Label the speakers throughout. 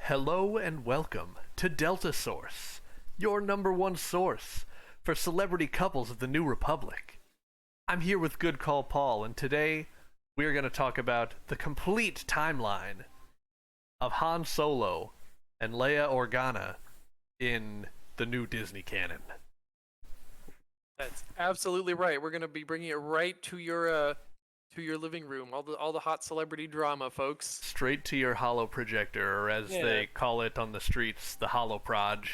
Speaker 1: Hello and welcome to Delta Source, your number one source for celebrity couples of the New Republic. I'm here with Good Call Paul, and today we're going to talk about the complete timeline of Han Solo and Leia Organa in the new Disney canon.
Speaker 2: That's absolutely right. We're gonna be bringing it right to your living room. All the hot celebrity drama, folks.
Speaker 1: Straight to your holo projector, or as
Speaker 2: Yeah.
Speaker 1: they call it on the streets, the holoproj.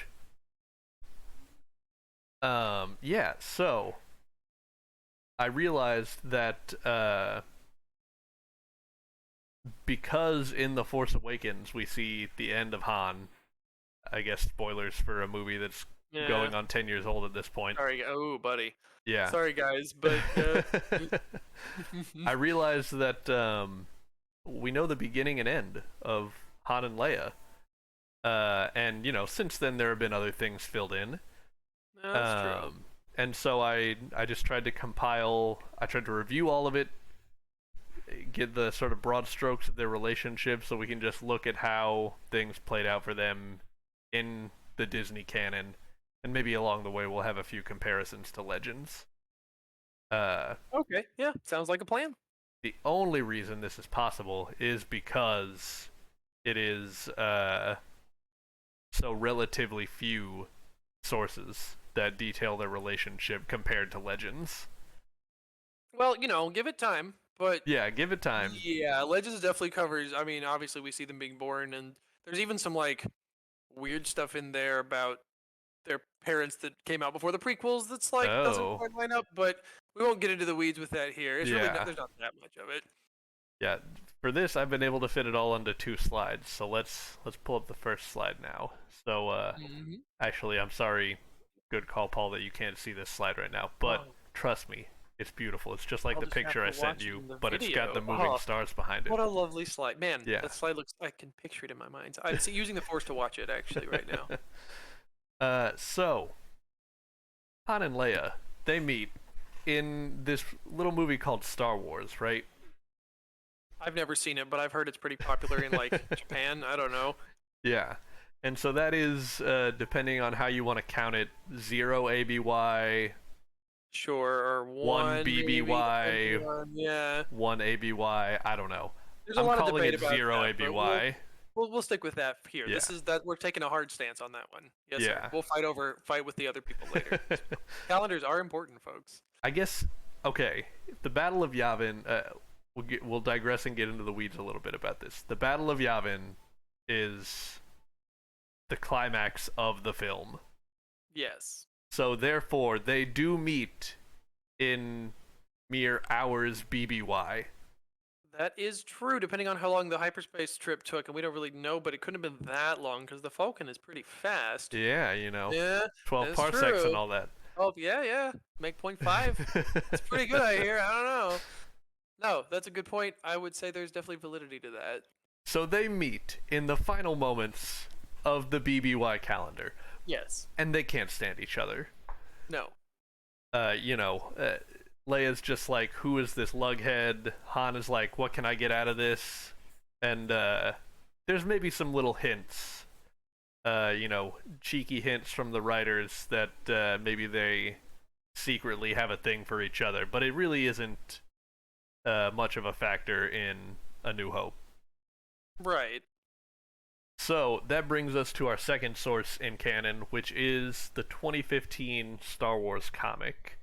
Speaker 1: So I realized that because in The Force Awakens we see the end of Han, I guess spoilers for a movie that's
Speaker 2: Yeah.
Speaker 1: going on 10 years old at this point.
Speaker 2: Sorry. Oh, buddy.
Speaker 1: Yeah.
Speaker 2: Sorry, guys, but
Speaker 1: I realized that we know the beginning and end of Han and Leia. And, since then there have been other things filled in.
Speaker 2: that's true.
Speaker 1: And so I just tried to review all of it, get the sort of broad strokes of their relationship so we can just look at how things played out for them in the Disney canon, and maybe along the way we'll have a few comparisons to Legends.
Speaker 2: Okay. Yeah. Sounds like a plan.
Speaker 1: The only reason this is possible is because it is so relatively few sources that detail their relationship compared to Legends.
Speaker 2: Well, give it time. But
Speaker 1: Yeah, give it time.
Speaker 2: yeah, Legends definitely covers. I mean, obviously we see them being born, and there's even some like weird stuff in there about their parents that came out before the prequels. That's like doesn't
Speaker 1: Oh.
Speaker 2: quite line up. But we won't get into the weeds with that here. It's really
Speaker 1: Yeah.
Speaker 2: there's not that much of it.
Speaker 1: Yeah, for this I've been able to fit it all into 2 slides. So let's pull up the first slide now. So
Speaker 2: Mhm.
Speaker 1: actually I'm sorry, Good Call Paul, that you can't see this slide right now, but
Speaker 2: Oh.
Speaker 1: trust me, it's beautiful. It's just like
Speaker 2: I'll
Speaker 1: the
Speaker 2: just have
Speaker 1: picture
Speaker 2: to
Speaker 1: I sent
Speaker 2: watch it
Speaker 1: you,
Speaker 2: in the
Speaker 1: but it's got the
Speaker 2: video.
Speaker 1: moving
Speaker 2: Oh,
Speaker 1: stars behind it.
Speaker 2: what a lovely slide, man!
Speaker 1: Yeah.
Speaker 2: That slide looks. I can picture it in my mind. I'm using the Force to watch it actually right now.
Speaker 1: So Han and Leia, they meet in this little movie called Star Wars, right?
Speaker 2: I've never seen it, but I've heard it's pretty popular in like Japan. I don't know.
Speaker 1: Yeah. And so that is, depending on how you want to count it, 0 ABY,
Speaker 2: Sure, or
Speaker 1: 1
Speaker 2: maybe,
Speaker 1: BBY,
Speaker 2: depending on- yeah.
Speaker 1: 1 ABY, I don't know.
Speaker 2: There's a
Speaker 1: I'm
Speaker 2: lot of
Speaker 1: calling
Speaker 2: debate
Speaker 1: it
Speaker 2: about
Speaker 1: 0
Speaker 2: that, but
Speaker 1: ABY.
Speaker 2: we'll stick with that here.
Speaker 1: Yeah.
Speaker 2: This is that we're taking a hard stance on that one. Yes,
Speaker 1: Yeah.
Speaker 2: sir. We'll fight with the other people later. Calendars are important, folks.
Speaker 1: I guess, okay, the Battle of Yavin, we'll digress and get into the weeds a little bit about this. The Battle of Yavin is the climax of the film.
Speaker 2: Yes.
Speaker 1: So therefore, they do meet in mere hours BBY.
Speaker 2: That is true, depending on how long the hyperspace trip took, and we don't really know, but it couldn't have been that long because the Falcon is pretty fast.
Speaker 1: Yeah,
Speaker 2: Yeah,
Speaker 1: 12
Speaker 2: that's
Speaker 1: parsecs
Speaker 2: true.
Speaker 1: and all that.
Speaker 2: Oh, yeah. Make 0.5. It's pretty good, I hear. I don't know. No, that's a good point. I would say there's definitely validity to that.
Speaker 1: So they meet in the final moments of the BBY calendar,
Speaker 2: Yes.
Speaker 1: and they can't stand each other.
Speaker 2: No.
Speaker 1: Leia's just like, who is this lughead? Han is like, what can I get out of this? And there's maybe some little hints, cheeky hints from the writers that maybe they secretly have a thing for each other, but it really isn't much of a factor in A New Hope.
Speaker 2: Right.
Speaker 1: So that brings us to our second source in canon, which is the 2015 Star Wars comic.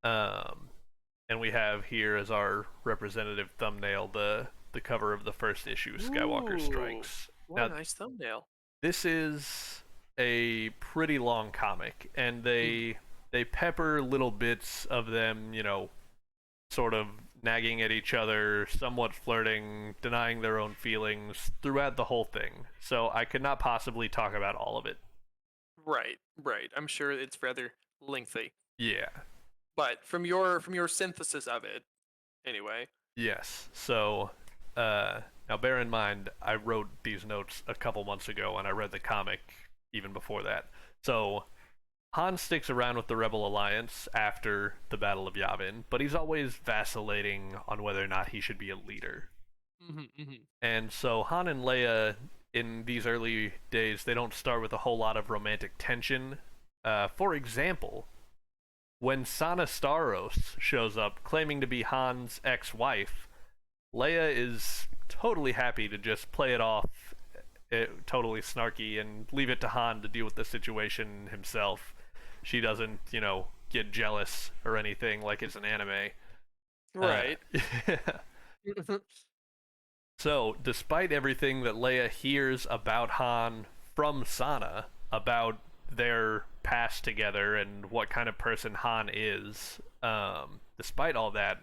Speaker 1: And we have here as our representative thumbnail the cover of the first issue, Skywalker
Speaker 2: Ooh,
Speaker 1: Strikes.
Speaker 2: What
Speaker 1: Now,
Speaker 2: a nice thumbnail.
Speaker 1: this is a pretty long comic, and they pepper little bits of them, sort of nagging at each other, somewhat flirting, denying their own feelings throughout the whole thing. So I could not possibly talk about all of it.
Speaker 2: Right. I'm sure it's rather lengthy,
Speaker 1: Yeah.
Speaker 2: but from your synthesis of it, anyway.
Speaker 1: Yes. So now bear in mind, I wrote these notes a couple months ago, and I read the comic even before that. So Han sticks around with the Rebel Alliance after the Battle of Yavin, but he's always vacillating on whether or not he should be a leader.
Speaker 2: Mm-hmm.
Speaker 1: And so Han and Leia in these early days, they don't start with a whole lot of romantic tension. For example, when Sana Staros shows up claiming to be Han's ex-wife, Leia is totally happy to just play it off totally snarky and leave it to Han to deal with the situation himself. She doesn't, get jealous or anything like it's an anime.
Speaker 2: Right.
Speaker 1: So, despite everything that Leia hears about Han from Sana, about their past together and what kind of person Han is, despite all that,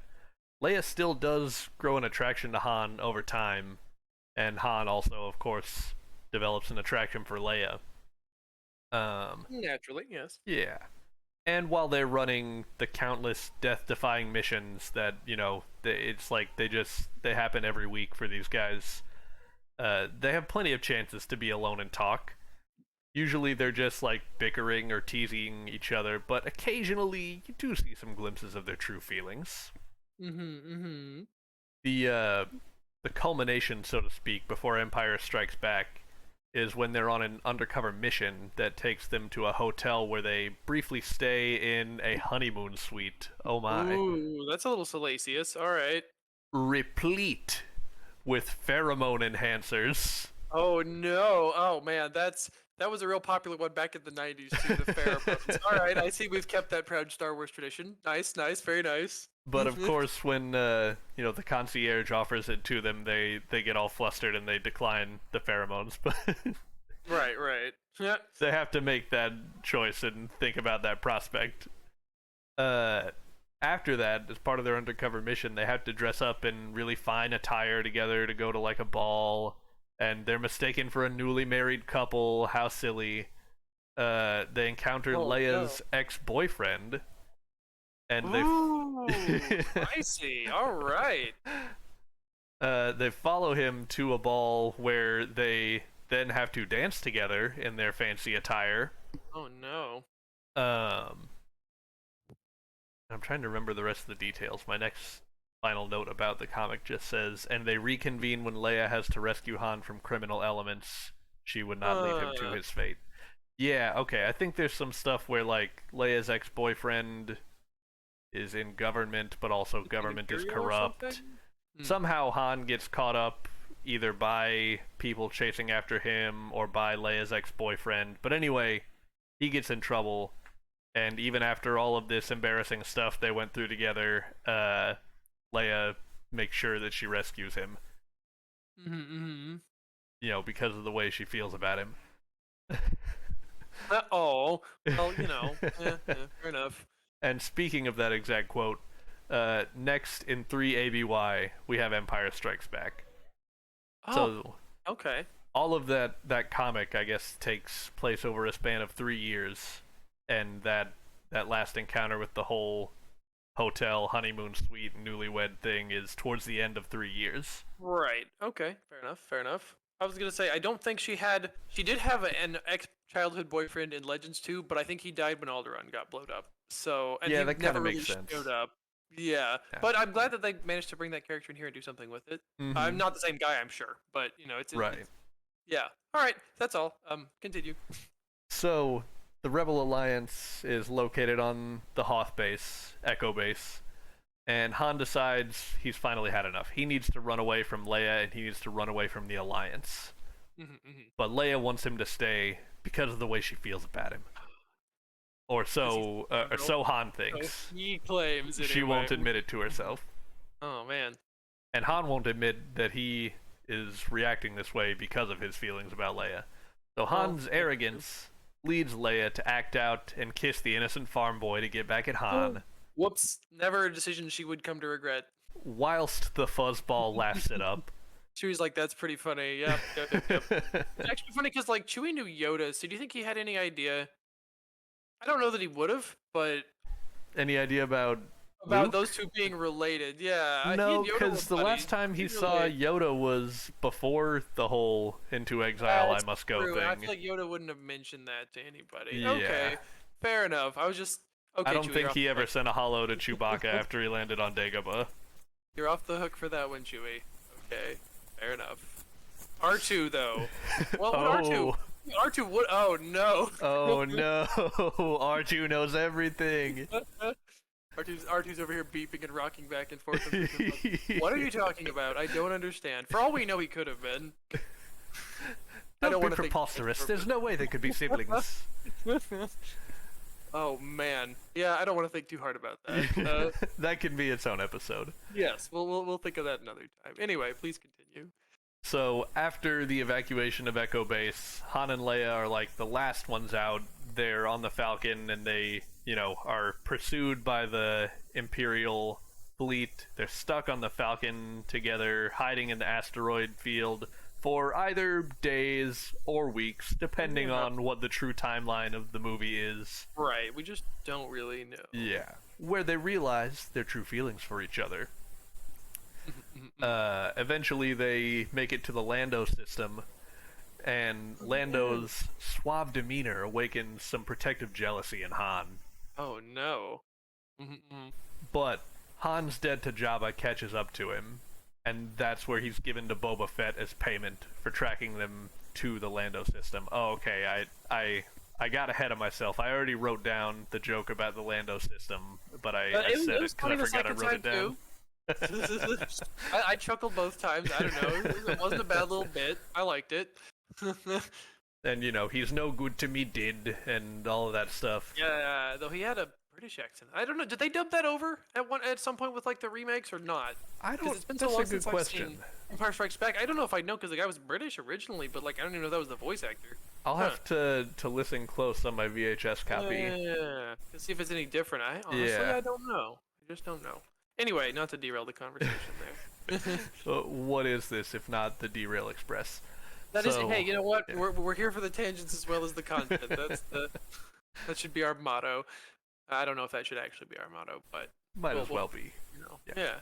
Speaker 1: Leia still does grow an attraction to Han over time, and Han also, of course, develops an attraction for Leia.
Speaker 2: Naturally, yes.
Speaker 1: Yeah. And while they're running the countless death-defying missions that, it's like they happen every week for these guys, they have plenty of chances to be alone and talk. Usually they're just like bickering or teasing each other, but occasionally you do see some glimpses of their true feelings. The culmination, so to speak, before Empire Strikes Back is when they're on an undercover mission that takes them to a hotel where they briefly stay in a honeymoon suite. Oh my.
Speaker 2: Ooh, that's a little salacious. All right.
Speaker 1: Replete with pheromone enhancers.
Speaker 2: Oh no. Oh man, that was a real popular one back in the 90s too, the pheromones. All right, I see we've kept that proud Star Wars tradition. Nice, very nice.
Speaker 1: But of course, when the concierge offers it to them, they get all flustered and they decline the pheromones. But
Speaker 2: right. Yeah.
Speaker 1: They have to make that choice and think about that prospect. After that, as part of their undercover mission, they have to dress up in really fine attire together to go to like a ball, and they're mistaken for a newly married couple. How silly. They encounter Leia's ex-boyfriend, and
Speaker 2: Ooh, I see. All right.
Speaker 1: They follow him to a ball where they then have to dance together in their fancy attire.
Speaker 2: Oh no.
Speaker 1: I'm trying to remember the rest of the details. My next final note about the comic just says, and they reconvene when Leia has to rescue Han from criminal elements. She would not leave him to his fate. Yeah, okay. I think there's some stuff where like Leia's ex-boyfriend is in government, but also government is corrupt. Somehow Han gets caught up either by people chasing after him or by Leia's ex-boyfriend. But anyway, he gets in trouble, and even after all of this embarrassing stuff they went through together, Leia makes sure that she rescues him. Because of the way she feels about him.
Speaker 2: Well, yeah, fair enough.
Speaker 1: And speaking of that exact quote, next in 3 ABY, we have Empire Strikes Back.
Speaker 2: Oh,
Speaker 1: so,
Speaker 2: okay.
Speaker 1: All of that comic, I guess, takes place over a span of 3 years, and that last encounter with the whole hotel, honeymoon suite, newlywed thing is towards the end of 3 years.
Speaker 2: Right. Okay. Fair enough. I was gonna say I don't think she did have an ex-childhood boyfriend in Legends 2, but I think he died when Alderaan got blown up. So and
Speaker 1: yeah,
Speaker 2: he
Speaker 1: that kind
Speaker 2: never
Speaker 1: of
Speaker 2: really
Speaker 1: makes sense.
Speaker 2: showed up. Yeah, but I'm glad that they managed to bring that character in here and do something with it. I'm not the same guy, I'm sure, but it's
Speaker 1: right.
Speaker 2: Yeah. All right. That's all. Continue.
Speaker 1: So the Rebel Alliance is located on the Hoth base, Echo base, and Han decides he's finally had enough. He needs to run away from Leia, and he needs to run away from the Alliance. But Leia wants him to stay because of the way she feels about him. Or so Han thinks.
Speaker 2: So he claims it.
Speaker 1: She won't admit it to herself.
Speaker 2: Oh man.
Speaker 1: And Han won't admit that he is reacting this way because of his feelings about Leia. So Han's arrogance leads Leia to act out and kiss the innocent farm boy to get back at Han.
Speaker 2: Whoops. Never a decision she would come to regret.
Speaker 1: Whilst the fuzzball laughs it up.
Speaker 2: Chewie's like, that's pretty funny. Yep. It's actually funny because like Chewie knew Yoda, so do you think he had any idea? I don't know that he would have, but
Speaker 1: any idea about
Speaker 2: Luke? Those two being related? Yeah.
Speaker 1: No, because the last time he saw Yoda was before the whole Into Exile I Must Go thing.
Speaker 2: I feel like Yoda wouldn't have mentioned that to anybody.
Speaker 1: Yeah.
Speaker 2: Okay, fair enough. I was just okay.
Speaker 1: I don't
Speaker 2: Chewie,
Speaker 1: think he ever sent a holo to Chewbacca after he landed on Dagobah.
Speaker 2: You're off the hook for that one, Chewie. Okay, fair enough. R2 though. Well, what
Speaker 1: Oh.
Speaker 2: R2? R2 would. Oh no.
Speaker 1: Oh no. R2 knows everything.
Speaker 2: R2's over here beeping and rocking back and forth. What are you talking about? I don't understand. For all we know, he could have been.
Speaker 1: Don't be preposterous. There's no way they could be siblings.
Speaker 2: Oh man, yeah, I don't want to think too hard about that.
Speaker 1: That could be its own episode.
Speaker 2: Yes, we'll think of that another time. Anyway, please continue.
Speaker 1: So after the evacuation of Echo Base, Han and Leia are like the last ones out. They're on the Falcon and they, are pursued by the Imperial fleet. They're stuck on the Falcon together, hiding in the asteroid field for either days or weeks, depending on what the true timeline of the movie is.
Speaker 2: Right, we just don't really know.
Speaker 1: Yeah. Where they realize their true feelings for each other. Eventually they make it to the Lando system, and Lando's suave demeanor awakens some protective jealousy in Han.
Speaker 2: Oh no.
Speaker 1: But Han's debt to Jabba catches up to him, and that's where he's given to Boba Fett as payment for tracking them to the Lando system. Oh, okay, I got ahead of myself. I already wrote down the joke about the Lando system, but I said it because I forgot I wrote it down.
Speaker 2: I chuckled both times. I don't know. It wasn't a bad little bit. I liked it.
Speaker 1: And he's no good to me, and all of that stuff.
Speaker 2: Yeah, though he had a British accent. I don't know. Did they dub that over at some point with like the remakes or not?
Speaker 1: I don't.
Speaker 2: It's been
Speaker 1: That's
Speaker 2: so long
Speaker 1: a good
Speaker 2: since
Speaker 1: question.
Speaker 2: I've seen Empire Strikes Back. I don't know if I know because the guy was British originally, but like I don't even know if that was the voice actor.
Speaker 1: I'll have to listen close on my VHS copy.
Speaker 2: Yeah, to see if it's any different. Honestly, I don't know. I just don't know. Anyway, not to derail the conversation there.
Speaker 1: So what is this if not the Derail Express?
Speaker 2: Hey, you know what?
Speaker 1: Yeah.
Speaker 2: We're here for the tangents as well as the content. That should be our motto. I don't know if that should actually be our motto, but
Speaker 1: Might as well be.
Speaker 2: Yeah.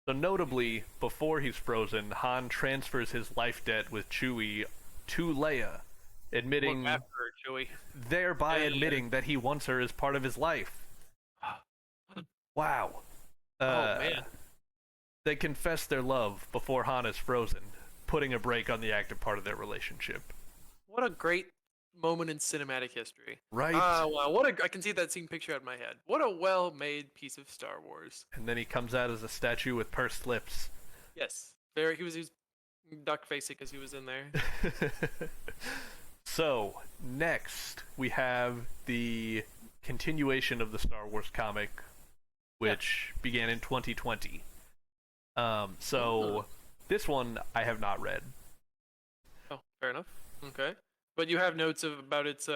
Speaker 1: So notably, before he's frozen, Han transfers his life debt with Chewie to Leia, admitting
Speaker 2: Look after her, Chewie.
Speaker 1: thereby admitting that he wants her as part of his life. Wow.
Speaker 2: Oh man.
Speaker 1: They confess their love before Han is frozen, putting a break on the active part of their relationship.
Speaker 2: What a great moment in cinematic history.
Speaker 1: Right?
Speaker 2: Wow, I can see that scene picture out in my head. What a well-made piece of Star Wars.
Speaker 1: And then he comes out as a statue with pursed lips.
Speaker 2: Yes. He was duck facing because he was in there.
Speaker 1: So, next, we have the continuation of the Star Wars comic, which began in 2020. This one I have not read.
Speaker 2: Oh, fair enough. Okay. But you have notes about its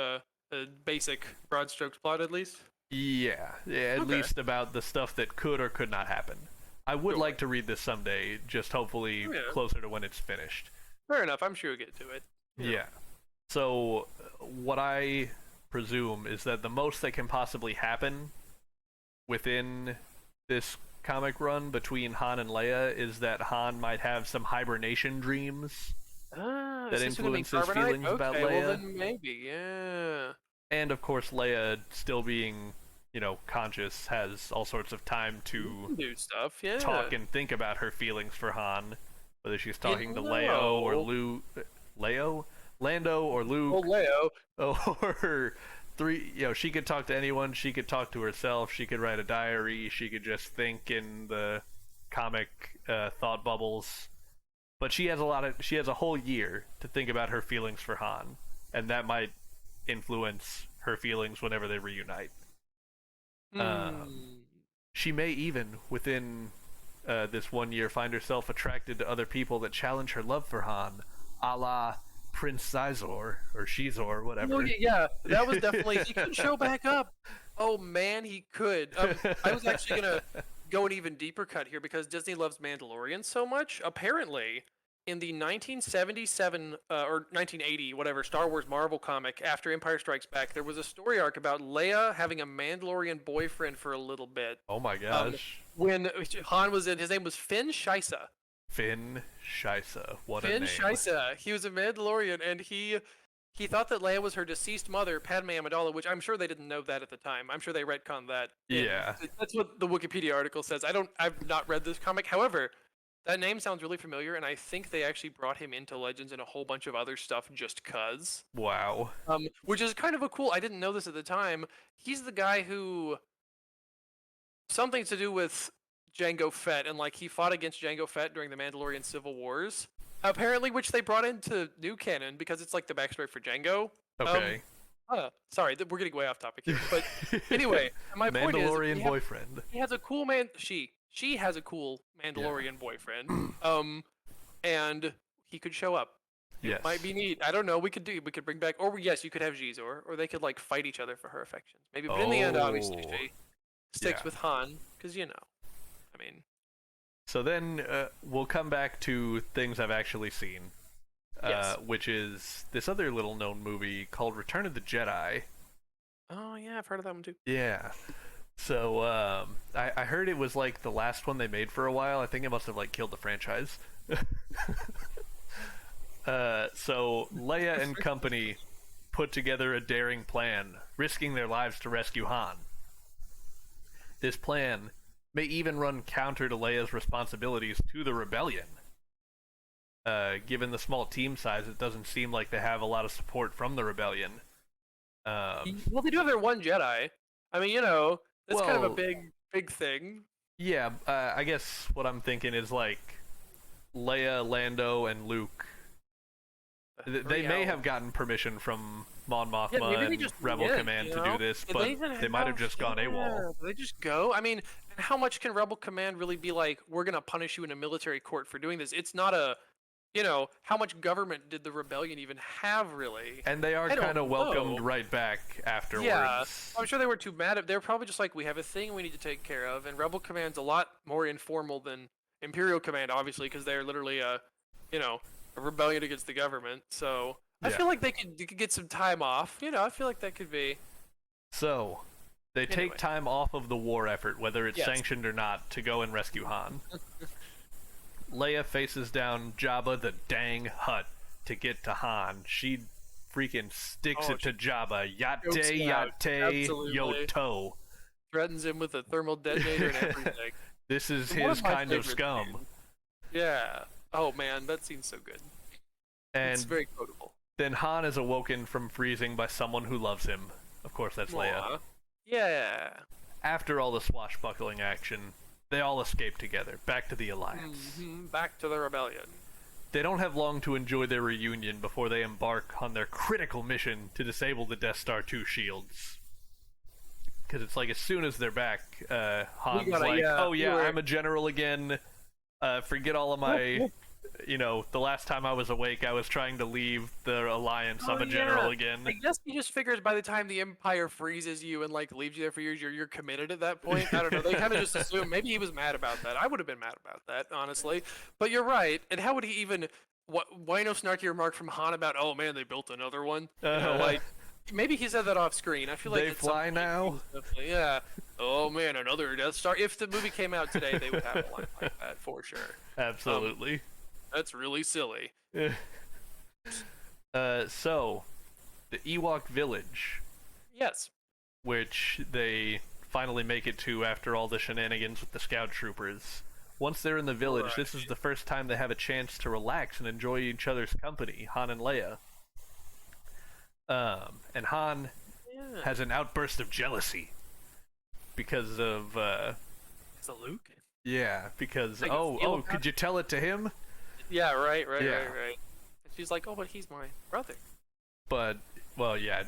Speaker 2: basic broad strokes plot, at least?
Speaker 1: Yeah, at least about the stuff that could or could not happen. I would like to read this someday, just hopefully closer to when it's finished.
Speaker 2: Fair enough, I'm sure you'll get to it.
Speaker 1: Yeah. So, what I presume is that the most that can possibly happen within this comic run between Han and Leia is that Han might have some hibernation dreams that influence his feelings about Leia.
Speaker 2: Well then maybe, yeah.
Speaker 1: And of course, Leia, still being, conscious, has all sorts of time to
Speaker 2: do stuff, yeah.
Speaker 1: talk and think about her feelings for Han, whether she's talking to Leo or Lando or Luke.
Speaker 2: Oh, Leo.
Speaker 1: Or she could talk to anyone. She could talk to herself. She could write a diary. She could just think in the comic thought bubbles. But she has a whole year to think about her feelings for Han, and that might influence her feelings whenever they reunite. She may even, within this 1 year, find herself attracted to other people that challenge her love for Han, a la Prince Sizor or Shizor, whatever.
Speaker 2: Oh yeah, that was definitely. He could show back up. Oh man, he could. I was actually gonna go an even deeper cut here because Disney loves Mandalorian so much. Apparently, in the 1977 or 1980, whatever, Star Wars Marvel comic after Empire Strikes Back, there was a story arc about Leia having a Mandalorian boyfriend for a little bit.
Speaker 1: Oh my gosh.
Speaker 2: When Han was in, his name was Finn Shisa.
Speaker 1: Finn Shisa, what a name.
Speaker 2: Finn Shisa. He was a Mandalorian, and he thought that Leia was her deceased mother, Padme Amidala, which I'm sure they didn't know that at the time. I'm sure they retconned that.
Speaker 1: Yeah.
Speaker 2: That's what the Wikipedia article says. I've not read this comic. However, That name sounds really familiar, and I think they actually brought him into Legends and a whole bunch of other stuff just cuz.
Speaker 1: Wow.
Speaker 2: Which is kind of a cool. I didn't know this at the time. He's the guy who something to do with Jango Fett, and like he fought against Jango Fett during the Mandalorian Civil Wars, apparently, which they brought into new canon because it's like the backstory for Jango.
Speaker 1: Okay.
Speaker 2: Sorry, we're getting way off topic here, but anyway, my point is,
Speaker 1: Mandalorian boyfriend.
Speaker 2: he has a cool man. She has a cool Mandalorian boyfriend. And he could show up. It
Speaker 1: Yes.
Speaker 2: might be neat. I don't know. We could bring back, or yes, you could have Jizor, or they could like fight each other for her affections. Maybe, but in the end, obviously,
Speaker 1: Oh,
Speaker 2: she sticks
Speaker 1: yeah.
Speaker 2: with Han, because I mean,
Speaker 1: So then we'll come back to things I've actually seen,
Speaker 2: Yes.
Speaker 1: which is this other little known movie called Return of the Jedi.
Speaker 2: oh yeah, I've heard of that one too.
Speaker 1: Yeah. So I heard it was like the last one they made for a while. I think it must have like killed the franchise. So Leia and company put together a daring plan, risking their lives to rescue Han. This plan may even run counter to Leia's responsibilities to the rebellion. Given the small team size, it doesn't seem like they have a lot of support from the rebellion.
Speaker 2: Well, they do have their one Jedi. I mean, that's kind of a
Speaker 1: Well-
Speaker 2: big thing.
Speaker 1: Yeah, I guess what I'm thinking is like Leia, Lando, and Luke. They may have gotten permission from Mon Mothma
Speaker 2: Yeah, maybe they
Speaker 1: and
Speaker 2: just
Speaker 1: Rebel
Speaker 2: did,
Speaker 1: Command
Speaker 2: you
Speaker 1: to
Speaker 2: know?
Speaker 1: do this,
Speaker 2: Did
Speaker 1: but
Speaker 2: even
Speaker 1: they might have just gone AWOL.
Speaker 2: Did they just go? I mean, and how much can Rebel Command really be like, we're going to punish you in a military court for doing this? It's not a, how much government did the rebellion even have, really?
Speaker 1: And they are
Speaker 2: I don't
Speaker 1: kind of welcomed
Speaker 2: know.
Speaker 1: right back afterwards.
Speaker 2: Yeah, I'm sure they were too mad at. They're probably just like, we have a thing we need to take care of, and Rebel Command's a lot more informal than Imperial Command, obviously, because they're literally a rebellion against the government. So I
Speaker 1: Yeah.
Speaker 2: feel like they could get some time off. I feel like that could be.
Speaker 1: So they take
Speaker 2: Anyway.
Speaker 1: time off of the war effort, whether it's
Speaker 2: Yes.
Speaker 1: sanctioned or not, to go and rescue Han. Leia faces down Jabba the dang Hutt to get to Han. She freaking sticks
Speaker 2: Oh,
Speaker 1: it to Jabba.
Speaker 2: chokes
Speaker 1: Yate,
Speaker 2: him out.
Speaker 1: yate,
Speaker 2: Absolutely.
Speaker 1: yoto.
Speaker 2: Threatens him with a thermal detonator and everything.
Speaker 1: This is
Speaker 2: One
Speaker 1: his
Speaker 2: my
Speaker 1: kind of
Speaker 2: favorite
Speaker 1: scum.
Speaker 2: scenes. Yeah. Oh man, that scene's so good. It's
Speaker 1: And
Speaker 2: very quotable.
Speaker 1: then Han is awoken from freezing by someone who loves him. Of course, that's Leia.
Speaker 2: Aw. Yeah.
Speaker 1: After all the swashbuckling action, they all escape together, back to the Alliance.
Speaker 2: Back to the rebellion.
Speaker 1: They don't have long to enjoy their reunion before they embark on their critical mission to disable the Death Star 2 shields. Because it's like as soon as they're back, Han's
Speaker 2: gotta-
Speaker 1: like,
Speaker 2: yeah,
Speaker 1: oh yeah,
Speaker 2: we were-
Speaker 1: I'm a general again. Forget all of my... the last time I was awake, I was trying to leave the Alliance. I'm
Speaker 2: Oh,
Speaker 1: a general
Speaker 2: yeah.
Speaker 1: again.
Speaker 2: I guess he just figures by the time the Empire freezes you and like leaves you there for years, you're committed at that point. I don't know. They kind of just assume maybe he was mad about that. I would have been mad about that, honestly. But you're right. And how would he even? Why no snarky remark from Han about? Oh man, they built another one. Like maybe he said that off screen. I feel like
Speaker 1: They
Speaker 2: at some
Speaker 1: fly
Speaker 2: point
Speaker 1: now?
Speaker 2: he was definitely- Yeah. Oh man, another Death Star. If the movie came out today, they would have a line like that for sure.
Speaker 1: Absolutely.
Speaker 2: That's really silly.
Speaker 1: So, the Ewok village,
Speaker 2: Yes.
Speaker 1: which they finally make it to after all the shenanigans with the scout troopers. Once they're in the village, this is the first time they have a chance to relax and enjoy each other's company, Han and Leia. And Han
Speaker 2: Yeah.
Speaker 1: has an outburst of jealousy because of,
Speaker 2: Is it Luke?
Speaker 1: because,
Speaker 2: Like a feel
Speaker 1: could you tell it to him?
Speaker 2: Yeah, right.
Speaker 1: Yeah.
Speaker 2: And she's like, oh, but he's my brother.
Speaker 1: But, well, yeah,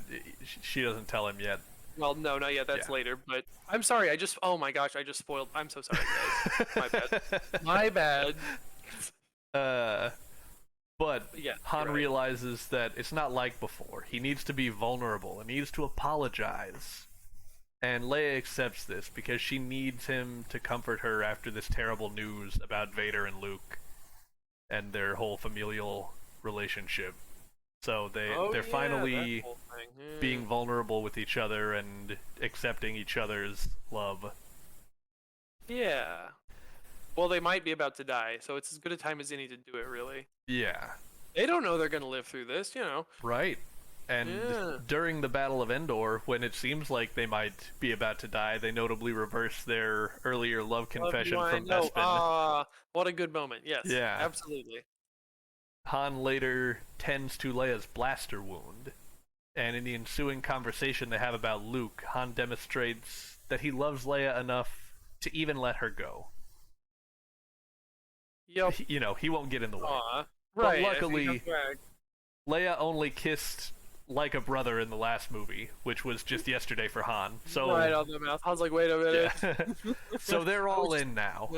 Speaker 1: she doesn't tell him yet.
Speaker 2: Well, no, not yet. That's
Speaker 1: Yeah.
Speaker 2: later. But I'm sorry. Oh my gosh, I just spoiled. I'm so sorry, guys. My bad. My bad.
Speaker 1: But
Speaker 2: Yeah,
Speaker 1: Han
Speaker 2: you're right.
Speaker 1: realizes that it's not like before. He needs to be vulnerable and needs to apologize. And Leia accepts this because she needs him to comfort her after this terrible news about Vader and Luke and their whole familial relationship. So they're finally being vulnerable with each other and accepting each other's love.
Speaker 2: Yeah. Well, they might be about to die, so it's as good a time as any to do it, really.
Speaker 1: Yeah,
Speaker 2: They don't know they're gonna live through this,
Speaker 1: right. And
Speaker 2: Yeah.
Speaker 1: during the Battle of Endor, when it seems like they might be about to die, they notably reverse their earlier love confession from
Speaker 2: No.
Speaker 1: Bespin.
Speaker 2: Ah, what a good moment. Yes.
Speaker 1: Yeah.
Speaker 2: Absolutely.
Speaker 1: Han later tends to Leia's blaster wound, and in the ensuing conversation they have about Luke, Han demonstrates that he loves Leia enough to even let her go.
Speaker 2: Yep.
Speaker 1: He won't get in the way.
Speaker 2: Aw.
Speaker 1: But
Speaker 2: Right.
Speaker 1: luckily, Leia only kissed like a brother in the last movie, which was just yesterday for Han. So
Speaker 2: right on the mouth. I was like, wait a minute.
Speaker 1: yeah. So they're all in now.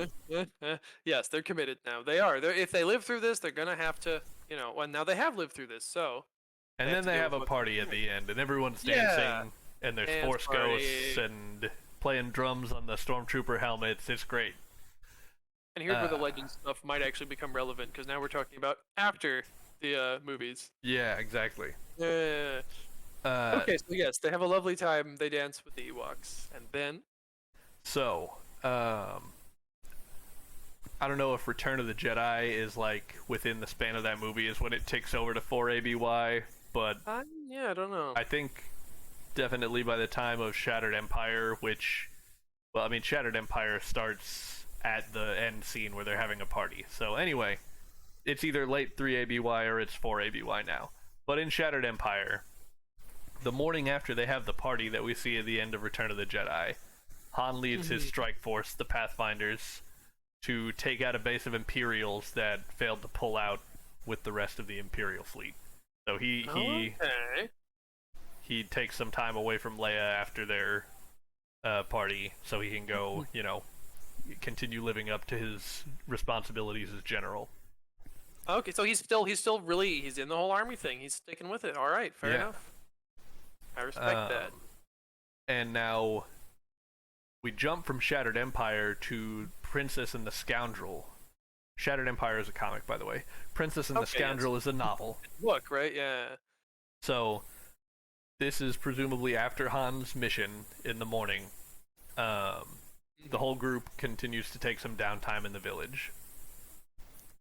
Speaker 2: Yes, they're committed now. They are. If they live through this, they're gonna have to, well, now they have lived through this, so.
Speaker 1: And then they have a party at the end, and everyone's
Speaker 2: Yeah.
Speaker 1: dancing, and there's
Speaker 2: Dance
Speaker 1: Force
Speaker 2: party.
Speaker 1: ghosts and playing drums on the stormtrooper helmets. It's great.
Speaker 2: And here's where the legend stuff might actually become relevant, because now we're talking about after the movies.
Speaker 1: Yeah, exactly.
Speaker 2: Okay, so yes, they have a lovely time. They dance with the Ewoks, and then.
Speaker 1: So, I don't know if Return of the Jedi is like within the span of that movie is when it ticks over to 4 ABY, but
Speaker 2: Yeah, I don't know.
Speaker 1: I think definitely by the time of Shattered Empire, which, well, I mean, Shattered Empire starts at the end scene where they're having a party. So anyway, it's either late 3 ABY or it's 4 ABY now. But in Shattered Empire, the morning after they have the party that we see at the end of Return of the Jedi, Han leads his strike force, the Pathfinders, to take out a base of Imperials that failed to pull out with the rest of the Imperial fleet. So he takes some time away from Leia after their party so he can go, continue living up to his responsibilities as general.
Speaker 2: Okay, so he's still he's in the whole army thing. He's sticking with it. All right, fair enough. I respect that.
Speaker 1: And now we jump from Shattered Empire to Princess and the Scoundrel. Shattered Empire is a comic, by the way. Princess and the Scoundrel is a novel.
Speaker 2: Look, right? Yeah.
Speaker 1: So this is presumably after Han's mission in the morning. The whole group continues to take some downtime in the village.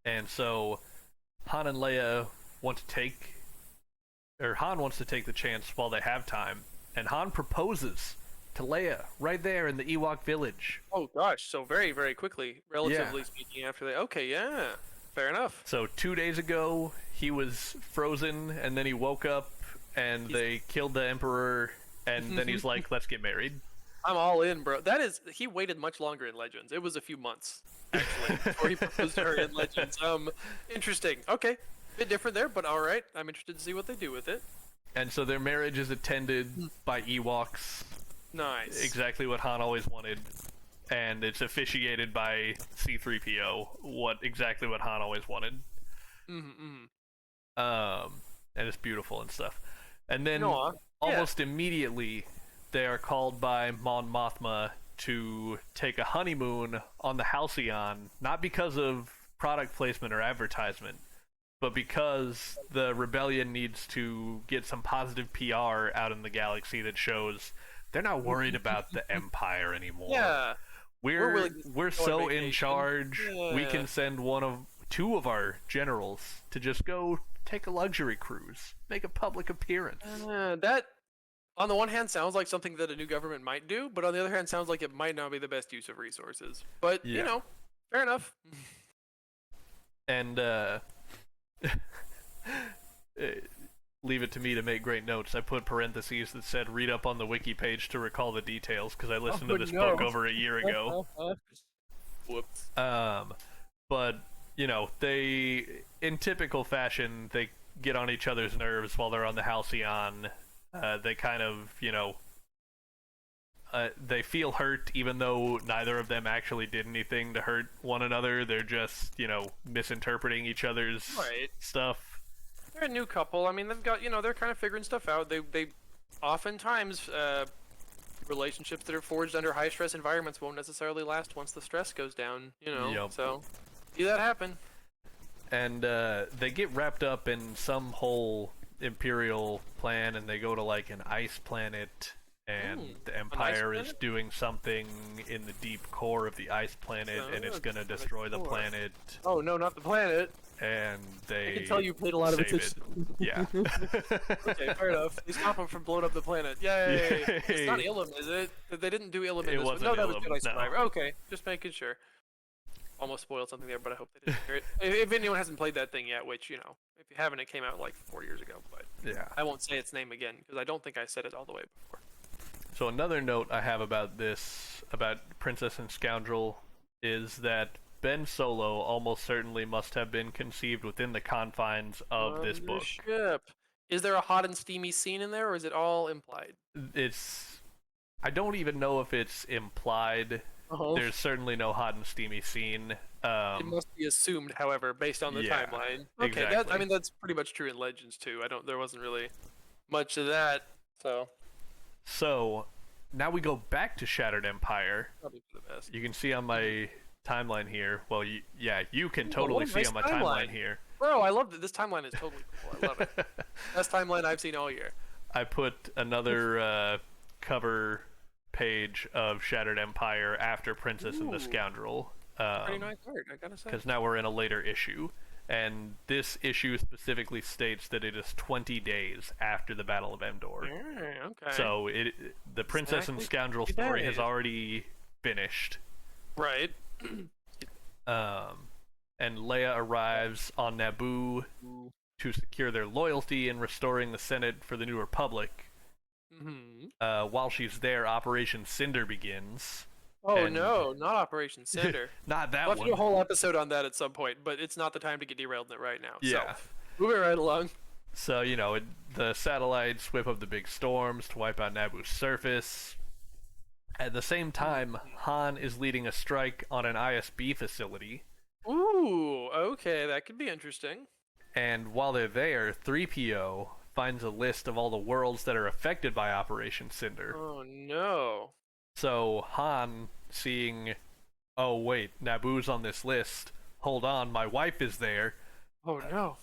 Speaker 1: And so Han and Leia want to take, or Han wants to take the chance while they have time, and Han proposes to Leia right there in the Ewok village.
Speaker 2: Oh gosh, so very, very quickly, relatively speaking, after that. Okay, yeah, fair enough.
Speaker 1: So 2 days ago, he was frozen, and then he woke up, and they killed the Emperor, and then he's like, let's get married.
Speaker 2: I'm all in, bro. He waited much longer in Legends. It was a few months, actually, before he proposed to her in Legends. Interesting. Okay, bit different there, but all right. I'm interested to see what they do with it.
Speaker 1: And so their marriage is attended by Ewoks.
Speaker 2: Nice.
Speaker 1: Exactly what Han always wanted. And it's officiated by C-3PO, exactly what Han always wanted. And it's beautiful and stuff. And then almost immediately, they are called by Mon Mothma to take a honeymoon on the Halcyon, not because of product placement or advertisement, but because the rebellion needs to get some positive PR out in the galaxy that shows they're not worried about the Empire anymore.
Speaker 2: Yeah.
Speaker 1: We're so in charge.
Speaker 2: Yeah.
Speaker 1: We can send two of our generals to just go take a luxury cruise, make a public appearance.
Speaker 2: That, on the one hand, sounds like something that a new government might do, but on the other hand, sounds like it might not be the best use of resources. But, fair enough.
Speaker 1: And, leave it to me to make great notes. I put parentheses that said, read up on the wiki page to recall the details, because I listened to this book over a year ago.
Speaker 2: Whoops.
Speaker 1: But, they, in typical fashion, they get on each other's nerves while they're on the Halcyon. They kind of, they feel hurt even though neither of them actually did anything to hurt one another. They're just, misinterpreting each other's stuff.
Speaker 2: They're a new couple. I mean, they've got, they're kind of figuring stuff out. They oftentimes, relationships that are forged under high-stress environments won't necessarily last once the stress goes down, So, see that happen.
Speaker 1: And they get wrapped up in some whole Imperial plan, and they go to like an ice planet, and the Empire is doing something in the deep core of the ice planet, and it's gonna destroy the planet.
Speaker 2: Oh no, not the planet.
Speaker 1: and
Speaker 2: I can
Speaker 1: they
Speaker 2: tell you paid a lot of
Speaker 1: save it.
Speaker 2: attention.
Speaker 1: Yeah.
Speaker 2: Okay, fair enough. They stop him from blowing up the planet. Yay! It's not
Speaker 1: Yay.
Speaker 2: Ilum, is it? They didn't do Ilum in
Speaker 1: It
Speaker 2: this one.
Speaker 1: wasn't
Speaker 2: No, that was
Speaker 1: Ilum,
Speaker 2: Jedi
Speaker 1: no.
Speaker 2: Survivor. Okay, just making sure. Almost spoiled something there, but I hope they didn't hear it. If anyone hasn't played that thing yet, which, if you haven't, it came out like 4 years ago, but
Speaker 1: Yeah.
Speaker 2: I won't say its name again, because I don't think I said it all the way before.
Speaker 1: So another note I have about this, about Princess and Scoundrel, is that Ben Solo almost certainly must have been conceived within the confines of
Speaker 2: On
Speaker 1: this
Speaker 2: the
Speaker 1: book.
Speaker 2: ship. Is there a hot and steamy scene in there, or is it all implied?
Speaker 1: I don't even know if it's implied.
Speaker 2: Oh.
Speaker 1: There's certainly no hot and steamy scene.
Speaker 2: It must be assumed, however, based on the
Speaker 1: Yeah,
Speaker 2: timeline. Okay,
Speaker 1: exactly.
Speaker 2: that's pretty much true in Legends too. There wasn't really much of that, so
Speaker 1: So, now we go back to Shattered Empire.
Speaker 2: probably for the best.
Speaker 1: You can see on my timeline here. Well, you can
Speaker 2: Ooh,
Speaker 1: totally
Speaker 2: what a
Speaker 1: see
Speaker 2: nice
Speaker 1: on my
Speaker 2: timeline.
Speaker 1: timeline here.
Speaker 2: Bro, I love that. This timeline is totally cool. I love it. Best timeline I've seen all year.
Speaker 1: I put another cover page of Shattered Empire after Princess and the
Speaker 2: Ooh.
Speaker 1: Scoundrel.
Speaker 2: Pretty nice art, I gotta say.
Speaker 1: Because now we're in a later issue. And this issue specifically states that it is 20 days after the Battle of Endor.
Speaker 2: Yeah, okay.
Speaker 1: So the Princess and
Speaker 2: Exactly
Speaker 1: Scoundrel
Speaker 2: 20
Speaker 1: story has
Speaker 2: days.
Speaker 1: already finished.
Speaker 2: Right.
Speaker 1: And Leia arrives on Naboo to secure their loyalty in restoring the Senate for the New Republic.
Speaker 2: Mm-hmm.
Speaker 1: While she's there, Operation Cinder begins.
Speaker 2: Oh
Speaker 1: And-
Speaker 2: no, not Operation Cinder.
Speaker 1: Not that
Speaker 2: We'll have to do a
Speaker 1: one.
Speaker 2: whole episode on that at some point, but it's not the time to get derailed in it right now.
Speaker 1: Yeah.
Speaker 2: So, moving right along.
Speaker 1: So, the satellites whip up the big storms to wipe out Naboo's surface. At the same time, Han is leading a strike on an ISB facility.
Speaker 2: Ooh, okay, that could be interesting.
Speaker 1: And while they're there, 3PO finds a list of all the worlds that are affected by Operation Cinder.
Speaker 2: Oh no.
Speaker 1: So Han, seeing, oh wait, Naboo's on this list, hold on, my wife is there,
Speaker 2: Oh no.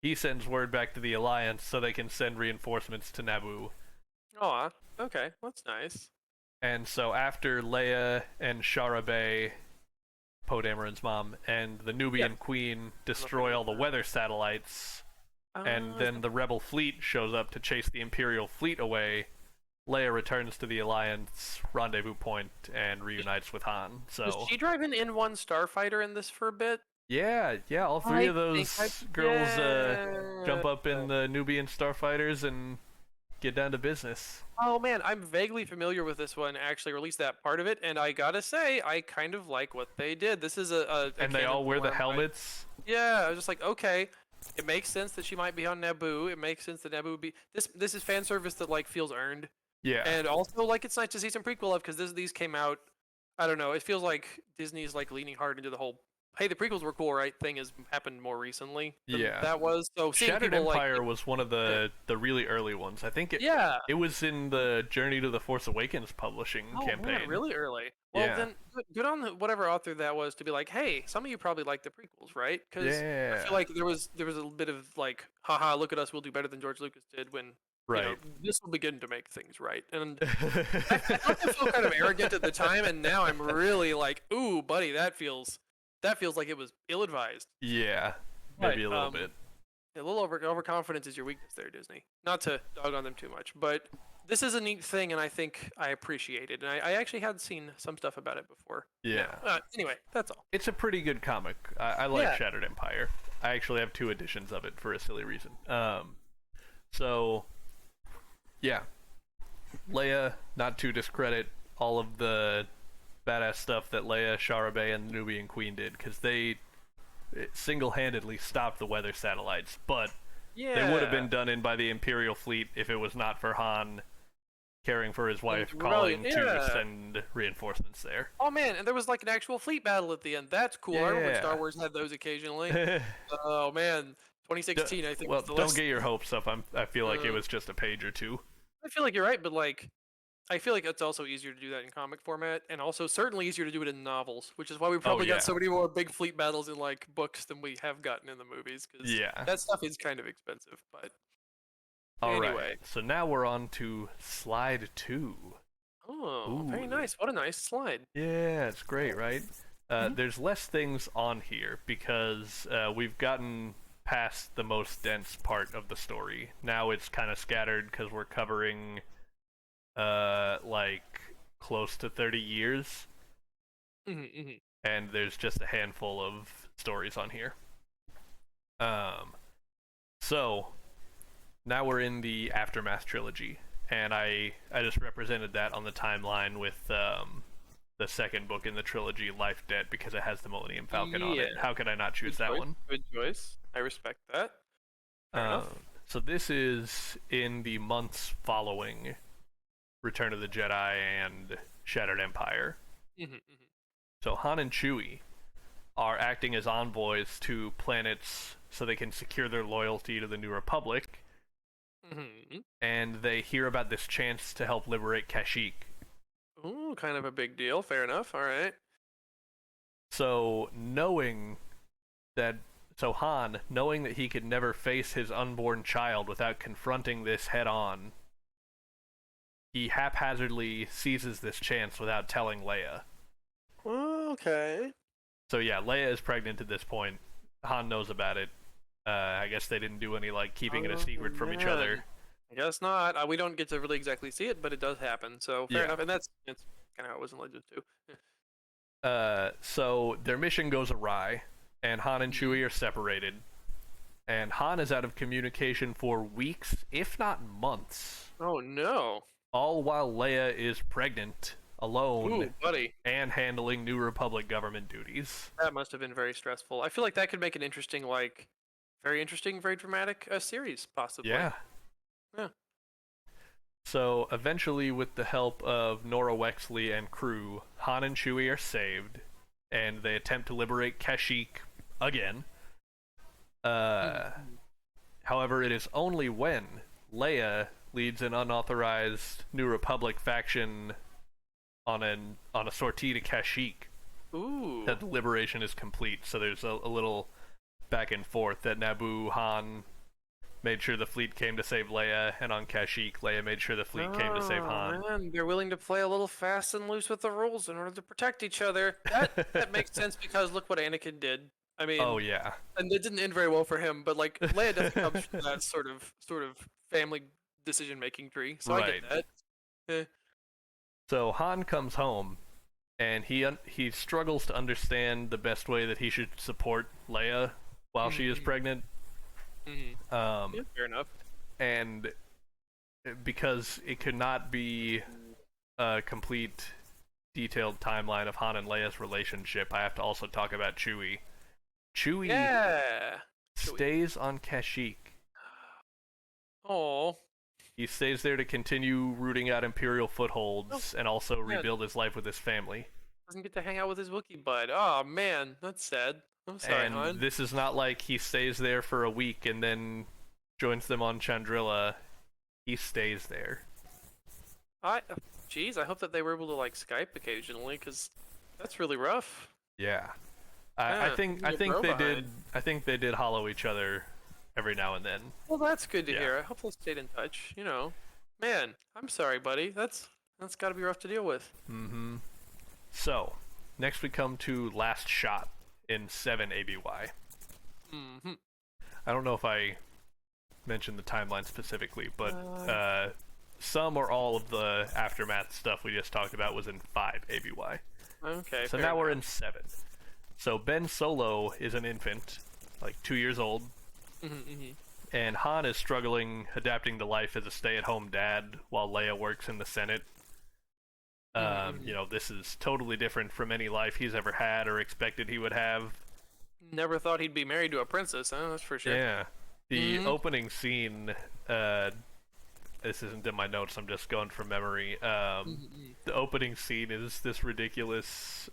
Speaker 1: he sends word back to the Alliance so they can send reinforcements to Naboo.
Speaker 2: Aw, okay, that's nice.
Speaker 1: And so after Leia and Shara Bey, Poe Dameron's mom, and the Nubian Queen destroy all the weather satellites, and then the Rebel fleet shows up to chase the Imperial fleet away, Leia returns to the Alliance rendezvous point and reunites with Han.
Speaker 2: Was
Speaker 1: So
Speaker 2: she driving in one starfighter in this for a bit?
Speaker 1: yeah, all three
Speaker 2: I
Speaker 1: of those
Speaker 2: think I-
Speaker 1: girls jump up in the Nubian starfighters and get down to business.
Speaker 2: Oh man, I'm vaguely familiar with this one actually, or at least that part of it, and I gotta say, I kind of like what they did. This is a
Speaker 1: And they all
Speaker 2: canon
Speaker 1: wear the
Speaker 2: form,
Speaker 1: helmets.
Speaker 2: Yeah, I was just like, okay, it makes sense that she might be on Naboo. It makes sense that Naboo would be this is fan service that like feels earned,
Speaker 1: Yeah.
Speaker 2: and also like it's nice to see some prequel of because these came out. I don't know. It feels like Disney's like leaning hard into the whole hey, the prequels were cool, right? Thing has happened more recently. Than
Speaker 1: Yeah.
Speaker 2: that was so. Seeing
Speaker 1: Shattered
Speaker 2: people
Speaker 1: Empire
Speaker 2: like,
Speaker 1: was one of the really early ones. I think
Speaker 2: yeah.
Speaker 1: it was in the Journey to the Force Awakens publishing
Speaker 2: Oh
Speaker 1: campaign.
Speaker 2: man, really early. Well,
Speaker 1: Yeah.
Speaker 2: then good on whatever author that was to be like, hey, some of you probably like the prequels, right? Because I feel like there was a little bit of like, haha, look at us, we'll do better than George Lucas did when.
Speaker 1: Right.
Speaker 2: This will begin to make things right. And I thought I felt kind of arrogant at the time, and now I'm really like, ooh, buddy, that feels like it was ill-advised.
Speaker 1: Yeah. Maybe
Speaker 2: Right,
Speaker 1: a little bit.
Speaker 2: A little overconfidence is your weakness there, Disney. Not to dog on them too much, but this is a neat thing, and I think I appreciate it. And I actually had seen some stuff about it before.
Speaker 1: Yeah.
Speaker 2: Anyway, that's all.
Speaker 1: It's a pretty good comic. I like
Speaker 2: Yeah.
Speaker 1: Shattered Empire. I actually have 2 editions of it for a silly reason. So yeah. Leia, not to discredit all of the badass stuff that Leia, Shara Bey, and the Nubian Queen did, because they single-handedly stopped the weather satellites, but
Speaker 2: Yeah.
Speaker 1: they would have been done in by the Imperial fleet if it was not for Han caring for his wife,
Speaker 2: Rebellion,
Speaker 1: calling to
Speaker 2: yeah.
Speaker 1: send reinforcements there.
Speaker 2: Oh man, and there was like an actual fleet battle at the end. That's cool. I remember when
Speaker 1: Yeah.
Speaker 2: Star Wars had those occasionally. Oh man, 2016, I think.
Speaker 1: Well,
Speaker 2: was the
Speaker 1: don't
Speaker 2: last.
Speaker 1: get your hopes up. I feel like it
Speaker 2: Uh,
Speaker 1: was just a page or 2.
Speaker 2: I feel like you're right, but like, I feel like it's also easier to do that in comic format, and also certainly easier to do it in novels, which is why we probably
Speaker 1: yeah.
Speaker 2: got so many more big fleet battles in like books than we have gotten in the movies. Because
Speaker 1: Yeah.
Speaker 2: that stuff is kind of expensive. But
Speaker 1: All right.
Speaker 2: anyway.
Speaker 1: So now we're on to slide 2.
Speaker 2: oh, very
Speaker 1: Ooh.
Speaker 2: nice. What a nice slide.
Speaker 1: Yeah, it's great, right? There's less things on here because we've gotten past the most dense part of the story. Now it's kind of scattered because we're covering like close to 30 years, and there's just a handful of stories on here. So now we're in the Aftermath trilogy, and I just represented that on the timeline with the second book in the trilogy, Life Debt, because it has the Millennium Falcon on it. How could I not choose that one?
Speaker 2: Good choice. I respect that. Fair enough.
Speaker 1: So this is in the months following Return of the Jedi and Shattered Empire. So Han and Chewie are acting as envoys to planets so they can secure their loyalty to the New Republic, and they hear about this chance to help liberate Kashyyyk.
Speaker 2: Ooh, kind of a big deal. Fair enough. All right.
Speaker 1: So Han, knowing that he could never face his unborn child without confronting this head on, he haphazardly seizes this chance without telling Leia.
Speaker 2: Okay.
Speaker 1: So yeah, Leia is pregnant at this point. Han knows about it. I guess they didn't do any keeping it a secret from each other.
Speaker 2: I guess not. We don't get to really exactly see it, but it does happen. So fair enough, and that's kind of how it was in Legends too.
Speaker 1: So their mission goes awry, and Han and Chewie are separated. And Han is out of communication for weeks, if not months.
Speaker 2: Oh no!
Speaker 1: All while Leia is pregnant, alone,
Speaker 2: Ooh, buddy,
Speaker 1: and handling New Republic government duties.
Speaker 2: That must have been very stressful. I feel like that could make an interesting, very interesting, very dramatic series, possibly.
Speaker 1: Yeah. So eventually, with the help of Nora Wexley and crew, Han and Chewie are saved, and they attempt to liberate Kashyyyk again. However, it is only when Leia leads an unauthorized New Republic faction on a sortie to Kashyyyk that the liberation is complete. So there's a little back and forth. That Naboo, Han made sure the fleet came to save Leia, and on Kashyyyk, Leia made sure the fleet came to save Han.
Speaker 2: Man, they're willing to play a little fast and loose with the rules in order to protect each other. That makes sense because look what Anakin did. I mean,
Speaker 1: oh yeah,
Speaker 2: and it didn't end very well for him. But Leia doesn't come from that sort of family decision-making tree, so I get that.
Speaker 1: So Han comes home, and he struggles to understand the best way that he should support Leia while she is pregnant.
Speaker 2: Yeah, fair enough.
Speaker 1: And because it could not be a complete, detailed timeline of Han and Leia's relationship, I have to also talk about Chewie. Chewie stays on Kashyyyk.
Speaker 2: Oh.
Speaker 1: He stays there to continue rooting out Imperial footholds and also rebuild his life with his family.
Speaker 2: Doesn't get to hang out with his Wookiee bud. Oh man, that's sad. I'm sorry, hon.
Speaker 1: This is not like he stays there for a week and then joins them on Chandrilla. He stays there.
Speaker 2: Jeez, I hope that they were able to Skype occasionally, because that's really rough.
Speaker 1: Yeah. I think they did. I think they did hollow each other every now and then.
Speaker 2: Well, that's good to hear. I hope they stayed in touch. Man, I'm sorry, buddy. That's got to be rough to deal with.
Speaker 1: Mm-hmm. So, next we come to Last Shot in 7 ABY.
Speaker 2: Mm-hmm.
Speaker 1: I don't know if I mentioned the timeline specifically, but some or all of the Aftermath stuff we just talked about was in 5 ABY.
Speaker 2: Okay.
Speaker 1: So now we're in 7. So Ben Solo is an infant, 2 years old, and Han is struggling adapting to life as a stay-at-home dad while Leia works in the Senate. This is totally different from any life he's ever had or expected he would have.
Speaker 2: Never thought he'd be married to a princess, huh? That's for sure.
Speaker 1: Yeah. The opening scene, this isn't in my notes, I'm just going from memory. The opening scene is this ridiculous,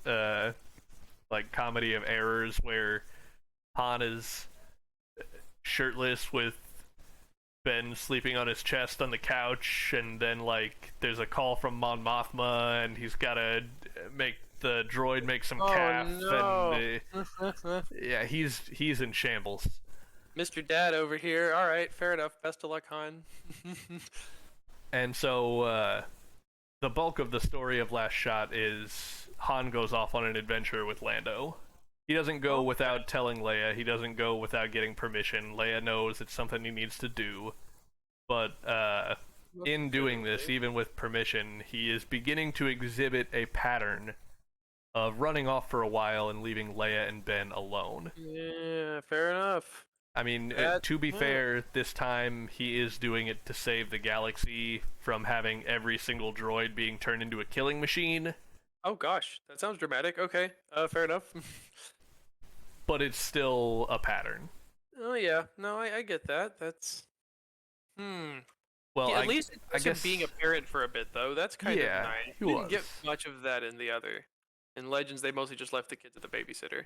Speaker 1: comedy of errors where Han is shirtless with Ben sleeping on his chest on the couch, and then there's a call from Mon Mothma, and he's gotta make the droid make some calf.
Speaker 2: No.
Speaker 1: And yeah, he's in shambles.
Speaker 2: Mr. Dad over here. All right, fair enough. Best of luck, Han.
Speaker 1: And so the bulk of the story of Last Shot is Han goes off on an adventure with Lando. He doesn't go without telling Leia. He doesn't go without getting permission. Leia knows it's something he needs to do. But in doing this, even with permission, he is beginning to exhibit a pattern of running off for a while and leaving Leia and Ben alone.
Speaker 2: Yeah, fair enough.
Speaker 1: I mean, to be fair, this time he is doing it to save the galaxy from having every single droid being turned into a killing machine.
Speaker 2: Oh gosh, that sounds dramatic. Okay, fair enough.
Speaker 1: But it's still a pattern.
Speaker 2: Oh yeah, no, I get that. That's
Speaker 1: Well,
Speaker 2: yeah, at least
Speaker 1: I
Speaker 2: it's
Speaker 1: guess
Speaker 2: being a parent for a bit though. That's kind of nice.
Speaker 1: he
Speaker 2: You didn't get
Speaker 1: was.
Speaker 2: much of that in the other. In Legends, they mostly just left the kids at the babysitter.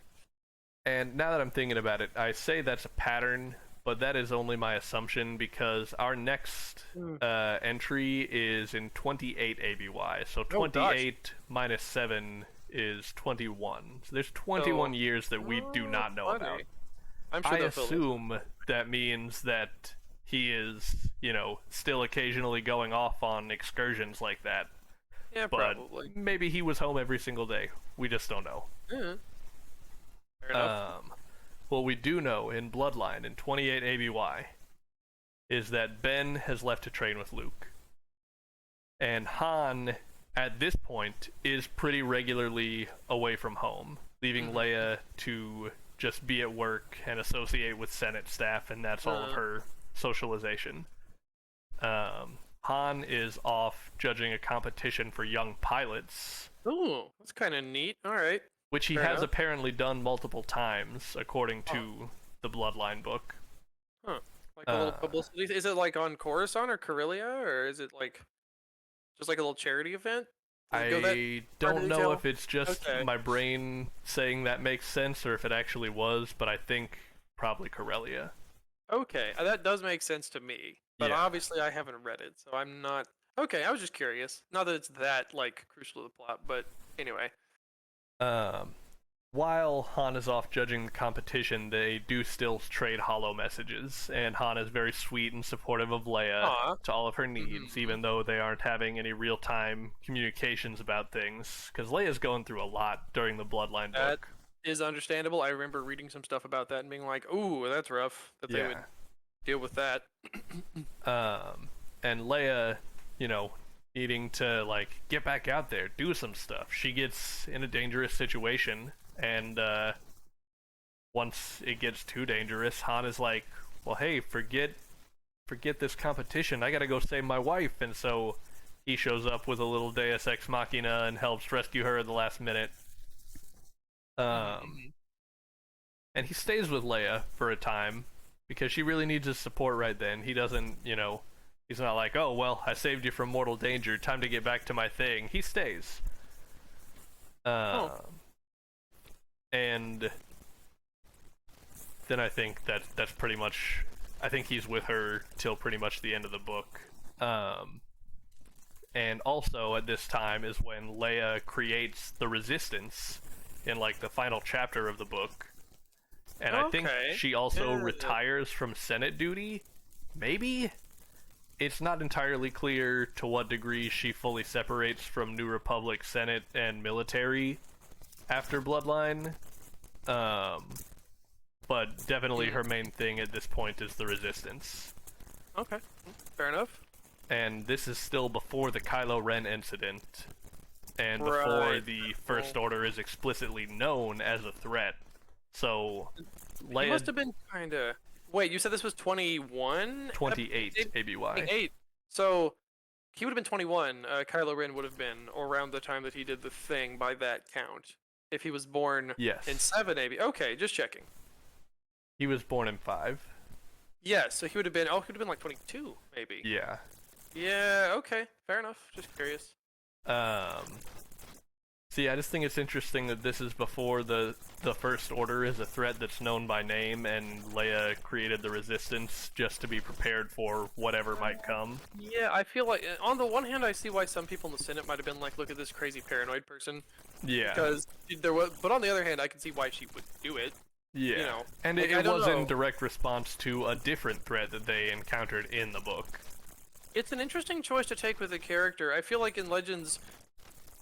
Speaker 1: And now that I'm thinking about it, I say that's a pattern, but that is only my assumption because our next entry is in 28 ABY. So 28 minus 7 is 21. So there's 21 years that we do not know about.
Speaker 2: I'm sure
Speaker 1: I assume that means that he is, still occasionally going off on excursions like that.
Speaker 2: Yeah,
Speaker 1: But
Speaker 2: probably.
Speaker 1: maybe he was home every single day. We just don't know.
Speaker 2: Yeah. Fair enough.
Speaker 1: What we do know in Bloodline in 28 ABY is that Ben has left to train with Luke. And Han, at this point, is pretty regularly away from home, leaving Leia to just be at work and associate with Senate staff, and that's all of her socialization. Han is off judging a competition for young pilots.
Speaker 2: Ooh, that's kind of neat. All right.
Speaker 1: Which he has apparently done multiple times, according to the Bloodline book.
Speaker 2: Huh. Like a little publicity. Is it like on Coruscant or Corellia, or is it like just like a little charity event?
Speaker 1: I don't know if it's just my brain saying that makes sense or if it actually was, but I think probably Corellia.
Speaker 2: Okay, that does make sense to me. But obviously I haven't read it, so I'm not... Okay, I was just curious. Not that it's that, like, crucial to the plot, but anyway.
Speaker 1: While Han is off judging the competition, they do still trade holo messages, and Han is very sweet and supportive of Leia to all of her needs, even though they aren't having any real-time communications about things, because Leia's going through a lot during the Bloodline book.
Speaker 2: That is understandable. I remember reading some stuff about that and being like, ooh, that's rough, that they would deal with that.
Speaker 1: And Leia, needing to, get back out there, do some stuff. She gets in a dangerous situation, and once it gets too dangerous, Han is like, well, hey, forget this competition. I gotta go save my wife. And so he shows up with a little Deus Ex Machina and helps rescue her at the last minute. And he stays with Leia for a time because she really needs his support right then. He doesn't, he's not like, oh, well, I saved you from mortal danger. Time to get back to my thing. He stays. And then I think that's pretty much... I think he's with her till pretty much the end of the book. And also at this time is when Leia creates the Resistance in, the final chapter of the book. And I think she also retires from Senate duty? Maybe? It's not entirely clear to what degree she fully separates from New Republic Senate and military after Bloodline. But definitely her main thing at this point is the Resistance.
Speaker 2: Okay, fair enough.
Speaker 1: And this is still before the Kylo Ren incident, and before the First Order is explicitly known as a threat. So, Leia...
Speaker 2: He must have been kinda... Wait, you said this was 21?
Speaker 1: 28 ABY.
Speaker 2: 28. So, he would have been 21. Kylo Ren would have been around the time that he did the thing by that count. If he was born in 7 ABY. Okay, just checking.
Speaker 1: He was born in 5.
Speaker 2: Yeah, so he would have been... Oh, he would have been 22, maybe.
Speaker 1: Yeah.
Speaker 2: Yeah, okay. Fair enough. Just curious.
Speaker 1: See, I just think it's interesting that this is before the First Order is a threat that's known by name, and Leia created the Resistance just to be prepared for whatever might come.
Speaker 2: Yeah, I feel like, on the one hand, I see why some people in the Senate might have been like, look at this crazy paranoid person.
Speaker 1: Yeah.
Speaker 2: Because there was... But on the other hand, I can see why she would do it.
Speaker 1: Yeah. And it was in direct response to a different threat that they encountered in the book.
Speaker 2: It's an interesting choice to take with a character. I feel like in Legends,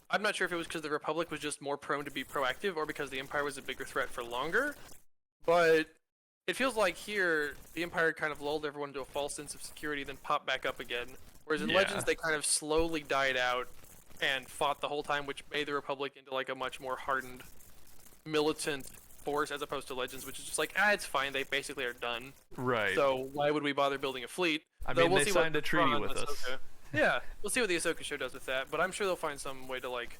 Speaker 2: I'm not sure if it was because the Republic was just more prone to be proactive or because the Empire was a bigger threat for longer, but it feels like here, the Empire kind of lulled everyone into a false sense of security, then popped back up again. Whereas in Legends, they kind of slowly died out and fought the whole time, which made the Republic into like a much more hardened, militant force as opposed to Legends, which is just like, it's fine, they basically are done.
Speaker 1: Right.
Speaker 2: So why would we bother building a fleet?
Speaker 1: I mean, they signed a treaty with us.
Speaker 2: Yeah, we'll see what the Ahsoka show does with that, but I'm sure they'll find some way to like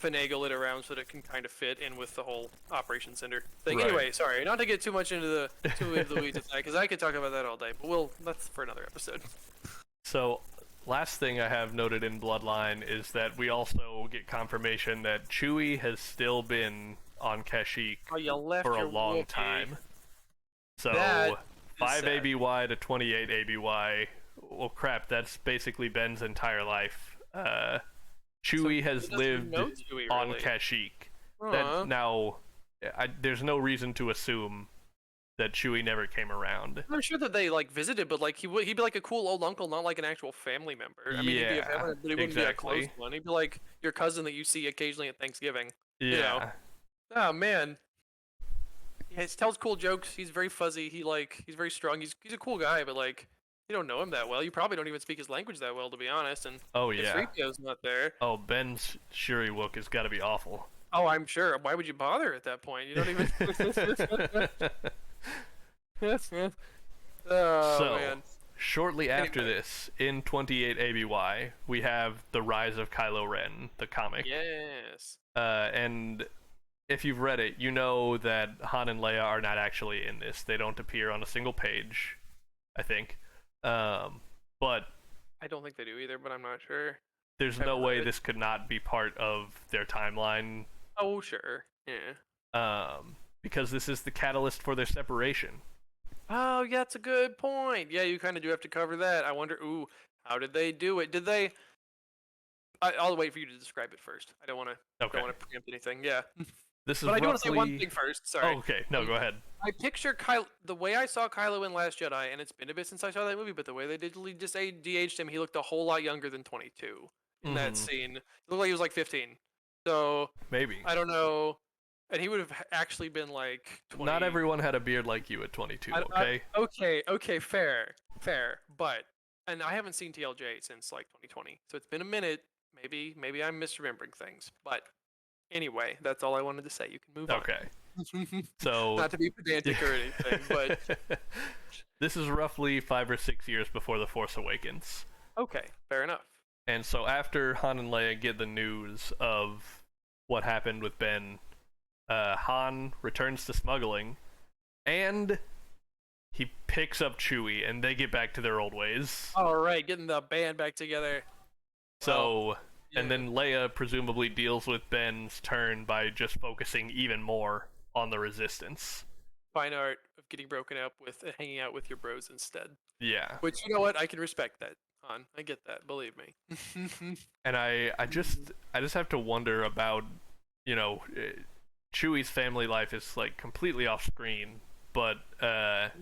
Speaker 2: finagle it around so that it can kind of fit in with the whole Operation Cinder thing.
Speaker 1: Right.
Speaker 2: Anyway, sorry, not to get too much into the weeds of that, because I could talk about that all day, but that's for another episode.
Speaker 1: So, last thing I have noted in Bloodline is that we also get confirmation that Chewie has still been on Kashyyyk for a long time. So, 5
Speaker 2: sad.
Speaker 1: ABY to 28 ABY. Well, crap, that's basically Ben's entire life. Chewie has lived
Speaker 2: Chewie,
Speaker 1: on
Speaker 2: really.
Speaker 1: Kashyyyk. That now, there's no reason to assume that Chewie never came around.
Speaker 2: I'm sure that they like visited, but like he'd be like a cool old uncle, not like an actual family member. I mean, he'd be a family, but he wouldn't be a close one. He'd be like your cousin that you see occasionally at Thanksgiving.
Speaker 1: Yeah.
Speaker 2: You know? Oh man. Yeah, he tells cool jokes. He's very fuzzy. He's very strong. He's a cool guy, but like you don't know him that well. You probably don't even speak his language that well, to be honest. And if 3PO's not there.
Speaker 1: Oh, Ben's Shuri Wook has got to be awful.
Speaker 2: Oh, I'm sure. Why would you bother at that point? You don't even. Man.
Speaker 1: Shortly after this, in 28 ABY, we have The Rise of Kylo Ren, the comic.
Speaker 2: Yes.
Speaker 1: And if you've read it, you know that Han and Leia are not actually in this. They don't appear on a single page, I think. But
Speaker 2: I don't think they do either, but I'm not sure.
Speaker 1: There's no way this could not be part of their timeline.
Speaker 2: Oh, sure. Yeah.
Speaker 1: Because this is the catalyst for their separation.
Speaker 2: Oh, yeah, that's a good point. Yeah, you kind of do have to cover that. I wonder, how did they do it? Did they... I'll wait for you to describe it first. I don't want to preempt anything. Yeah.
Speaker 1: This is
Speaker 2: I do want to say one thing first. Sorry.
Speaker 1: Oh, okay. No, go ahead.
Speaker 2: I picture the way I saw Kylo in Last Jedi, and it's been a bit since I saw that movie, but the way they digitally just de-aged him, he looked a whole lot younger than 22 in that scene. It looked like he was like 15. So
Speaker 1: maybe.
Speaker 2: I don't know. And he would have actually been like 20.
Speaker 1: Not everyone had a beard like you at 22, okay?
Speaker 2: Okay, fair. But, and I haven't seen TLJ since like 2020, so it's been a minute. Maybe I'm misremembering things. But anyway, that's all I wanted to say. You can move on.
Speaker 1: Okay. So
Speaker 2: not to be pedantic or anything, but
Speaker 1: this is roughly 5 or 6 years before The Force Awakens.
Speaker 2: Okay, fair enough.
Speaker 1: And so after Han and Leia get the news of what happened with Ben, Han returns to smuggling, and he picks up Chewie, and they get back to their old ways.
Speaker 2: All right, getting the band back together.
Speaker 1: So, and then Leia presumably deals with Ben's turn by just focusing even more on the Resistance.
Speaker 2: Fine art of getting broken up with and hanging out with your bros instead.
Speaker 1: Yeah.
Speaker 2: Which, you know what, I can respect that, Han. I get that, believe me.
Speaker 1: And I just have to wonder about, Chewie's family life is like completely off screen, but what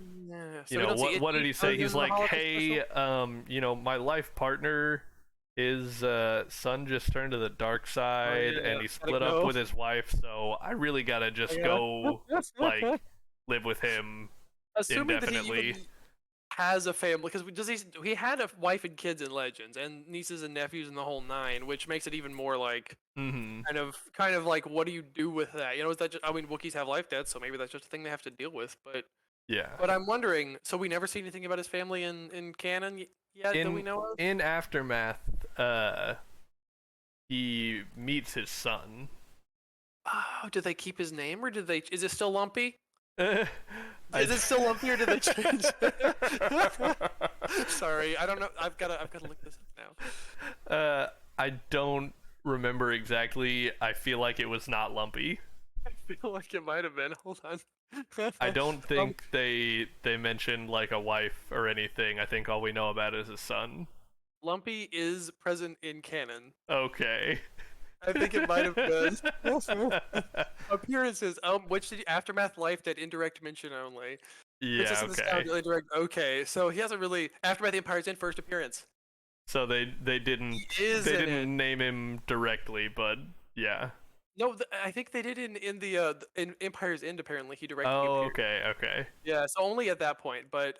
Speaker 1: did he say? He's like, hey, my life partner, his son just turned to the dark side, and he split up with his wife, so I really gotta just go like live with him
Speaker 2: assuming
Speaker 1: indefinitely.
Speaker 2: That he even has a family, because he had a wife and kids in Legends, and nieces and nephews in the whole nine, which makes it even more like kind of like, what do you do with that? Is that just, Wookiees have life debts, so maybe that's just a thing they have to deal with. But
Speaker 1: yeah.
Speaker 2: But I'm wondering, so we never see anything about his family in canon yet that we know of?
Speaker 1: In Aftermath, he meets his son.
Speaker 2: Oh, did they keep his name, or is it still Lumpy?
Speaker 1: Is
Speaker 2: it still Lumpy, or did they change? Sorry, I don't know. I've got to look this up
Speaker 1: now. I don't remember exactly. I feel like it was not Lumpy.
Speaker 2: I feel like it might have been. Hold on.
Speaker 1: I don't think they mentioned like a wife or anything. I think all we know about is his son.
Speaker 2: Lumpy is present in canon.
Speaker 1: Okay.
Speaker 2: I think it might have been. Appearances. Which did Aftermath life that indirect mention only.
Speaker 1: Yeah,
Speaker 2: Princess and the
Speaker 1: okay.
Speaker 2: Scoundrelly direct. Okay, so he hasn't really Aftermath Empire's in first appearance.
Speaker 1: So they
Speaker 2: He
Speaker 1: didn't
Speaker 2: is
Speaker 1: they
Speaker 2: in it.
Speaker 1: didn't name him directly, but yeah.
Speaker 2: No, I think they did in Empire's End. Apparently, he directly
Speaker 1: Oh,
Speaker 2: appeared.
Speaker 1: okay, okay.
Speaker 2: Yeah, so only at that point. But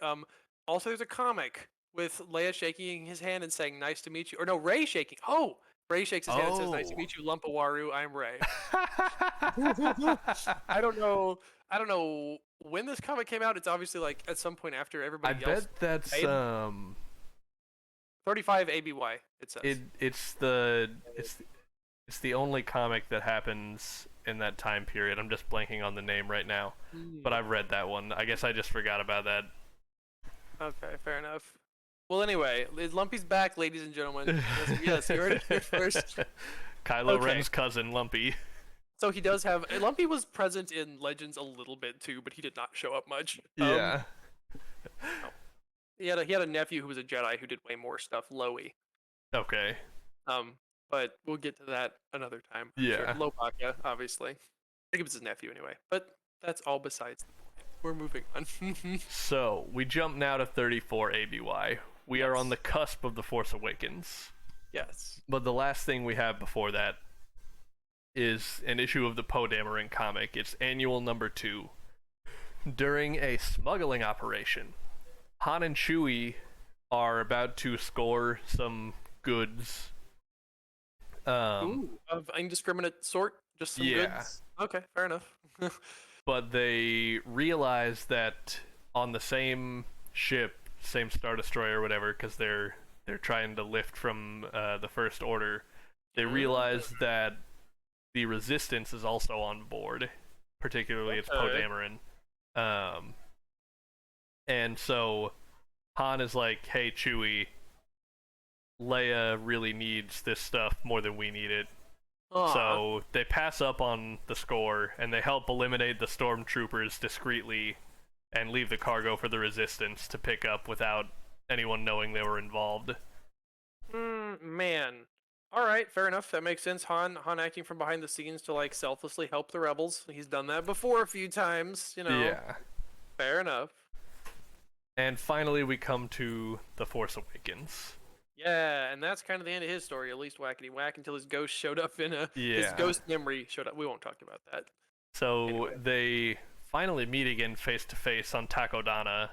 Speaker 2: also there's a comic with Leia shaking his hand and saying "Nice to meet you," or no, Rey shaking. Oh, Rey shakes his hand and says "Nice to
Speaker 1: Oh.
Speaker 2: meet you, Lumpawaru. I'm Rey." I don't know. I don't know when this comic came out. It's obviously like at some point after
Speaker 1: I
Speaker 2: everybody else
Speaker 1: bet that's
Speaker 2: made 35 ABY. It says.
Speaker 1: it's the only comic that happens in that time period. I'm just blanking on the name right now, but
Speaker 2: Hmm.
Speaker 1: I've read that one. I guess I just forgot about that.
Speaker 2: Okay, fair enough. Well, anyway, Lumpy's back, ladies and gentlemen. Yes, you heard it here first.
Speaker 1: Kylo
Speaker 2: Okay,
Speaker 1: Ren's cousin, Lumpy.
Speaker 2: so he does have Lumpy was present in Legends a little bit too, but he did not show up much.
Speaker 1: Yeah.
Speaker 2: No. He had a nephew who was a Jedi who did way more stuff, Loey.
Speaker 1: Okay.
Speaker 2: Um, but we'll get to that another time. I'm sure.
Speaker 1: Yeah.
Speaker 2: Lopaka, obviously. I think it was his nephew anyway. But that's all besides the point. We're moving on.
Speaker 1: So we jump now to 34 ABY. We are on the cusp of the Force Awakens.
Speaker 2: Yes.
Speaker 1: But the last thing we have before that is an issue of the Poe Dameron comic. It's annual number 2. During a smuggling operation, Han and Chewie are about to score some goods.
Speaker 2: Ooh, of indiscriminate sort, just some
Speaker 1: Yeah.
Speaker 2: goods. Okay, fair enough.
Speaker 1: But they realize that on the same ship, same Star Destroyer or whatever, because they're trying to lift from the First Order, they realize that the Resistance is also on board, particularly it's Poe
Speaker 2: Okay.
Speaker 1: Dameron. And so Han is like, "Hey, Chewie, Leia really needs this stuff more than we need it."
Speaker 2: Aw.
Speaker 1: So they pass up on the score and they help eliminate the stormtroopers discreetly and leave the cargo for the Resistance to pick up without anyone knowing they were involved.
Speaker 2: Man. All right, fair enough. That makes sense. Han acting from behind the scenes to like selflessly help the rebels. He's done that before a few times,
Speaker 1: Yeah.
Speaker 2: Fair enough.
Speaker 1: And finally we come to The Force Awakens.
Speaker 2: Yeah, and that's kind of the end of his story, at least whackety whack, until his ghost showed up his
Speaker 1: Yeah.
Speaker 2: ghost memory showed up. We won't talk about that.
Speaker 1: So
Speaker 2: Anyway.
Speaker 1: they finally meet again face to face on Takodana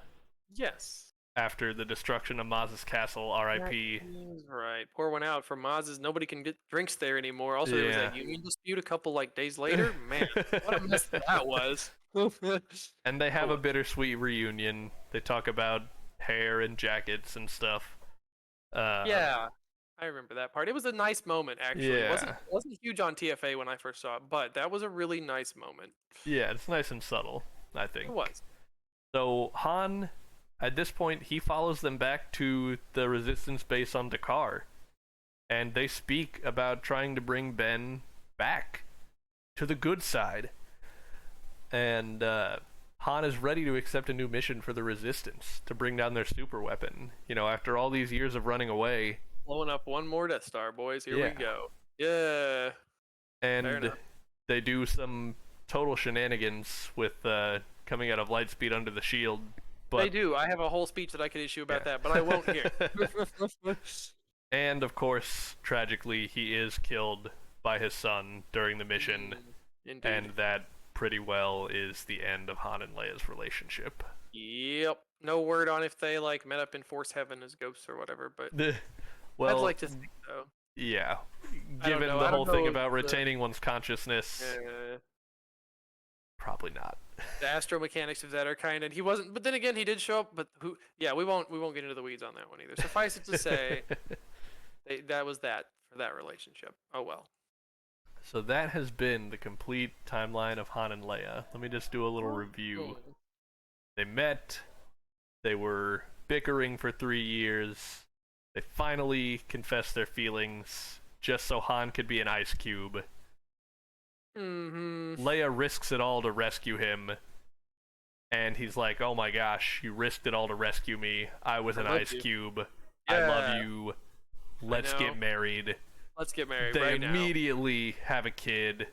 Speaker 2: Yes.
Speaker 1: after the destruction of Maz's castle, RIP.
Speaker 2: He's right. Pour one out for Maz's. Nobody can get drinks there anymore. Also, there was that
Speaker 1: Yeah.
Speaker 2: union dispute a couple like days later. Man, what a mess that was.
Speaker 1: And they have a bittersweet reunion. They talk about hair and jackets and stuff.
Speaker 2: Yeah, I remember that part. It was a nice moment, actually.
Speaker 1: Yeah.
Speaker 2: It wasn't huge on TFA when I first saw it, but that was a really nice moment.
Speaker 1: Yeah, it's nice and subtle, I think.
Speaker 2: It was.
Speaker 1: So Han, at this point, he follows them back to the Resistance base on Dakar, and they speak about trying to bring Ben back to the good side. And Han is ready to accept a new mission for the Resistance to bring down their super weapon. You know, after all these years of running away.
Speaker 2: Blowing up one more Death Star, boys. Here
Speaker 1: Yeah.
Speaker 2: we go. Yeah. Fair
Speaker 1: And
Speaker 2: enough.
Speaker 1: they do some total shenanigans with coming out of Lightspeed under the shield.
Speaker 2: They
Speaker 1: But
Speaker 2: do. I have a whole speech that I could issue about
Speaker 1: Yeah.
Speaker 2: that, but I won't here.
Speaker 1: and of course, tragically, he is killed by his son during the mission,
Speaker 2: Indeed.
Speaker 1: and that pretty well is the end of Han and Leia's relationship.
Speaker 2: Yep. No word on if they like met up in Force Heaven as ghosts or whatever, but
Speaker 1: Well,
Speaker 2: I'd like to think so.
Speaker 1: yeah.
Speaker 2: I don't
Speaker 1: Given
Speaker 2: know.
Speaker 1: the
Speaker 2: I don't
Speaker 1: whole thing
Speaker 2: know
Speaker 1: about
Speaker 2: if the-
Speaker 1: retaining one's consciousness, probably not.
Speaker 2: The astromechanics of that are kind, and he wasn't. But then again, he did show up. But who? Yeah, we won't get into the weeds on that one either. Suffice it to say, that was that for that relationship. Oh well.
Speaker 1: So that has been the complete timeline of Han and Leia. Let me just do a little review. They met. They were bickering for 3 years. They finally confessed their feelings just so Han could be an ice cube.
Speaker 2: Mm-hmm.
Speaker 1: Leia risks it all to rescue him. And he's like, "Oh my gosh, you risked it all to rescue me. I was an
Speaker 2: love
Speaker 1: ice
Speaker 2: you.
Speaker 1: cube. I love
Speaker 2: Yeah.
Speaker 1: you. Let's
Speaker 2: know.
Speaker 1: get married."
Speaker 2: Let's get married
Speaker 1: They
Speaker 2: right now.
Speaker 1: immediately have a kid.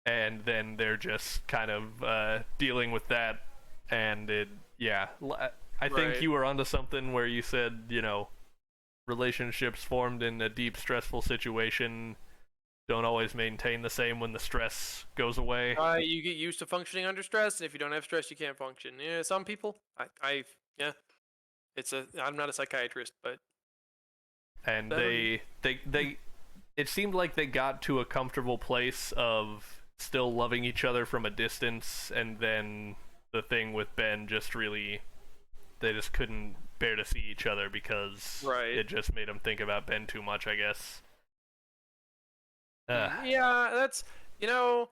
Speaker 1: And then they're just kind of dealing with that and yeah, I think
Speaker 2: Right.
Speaker 1: you were onto something where you said, relationships formed in a deep, stressful situation don't always maintain the same when the stress goes away.
Speaker 2: You get used to functioning under stress, and if you don't have stress, you can't function. Yeah, some people. Yeah. I'm not a psychiatrist, but
Speaker 1: And
Speaker 2: that would.
Speaker 1: it seemed like they got to a comfortable place of still loving each other from a distance, and then the thing with Ben just really, they just couldn't bear to see each other because
Speaker 2: Right.
Speaker 1: it just made them think about Ben too much, I guess. Uh,
Speaker 2: Yeah, that's you know.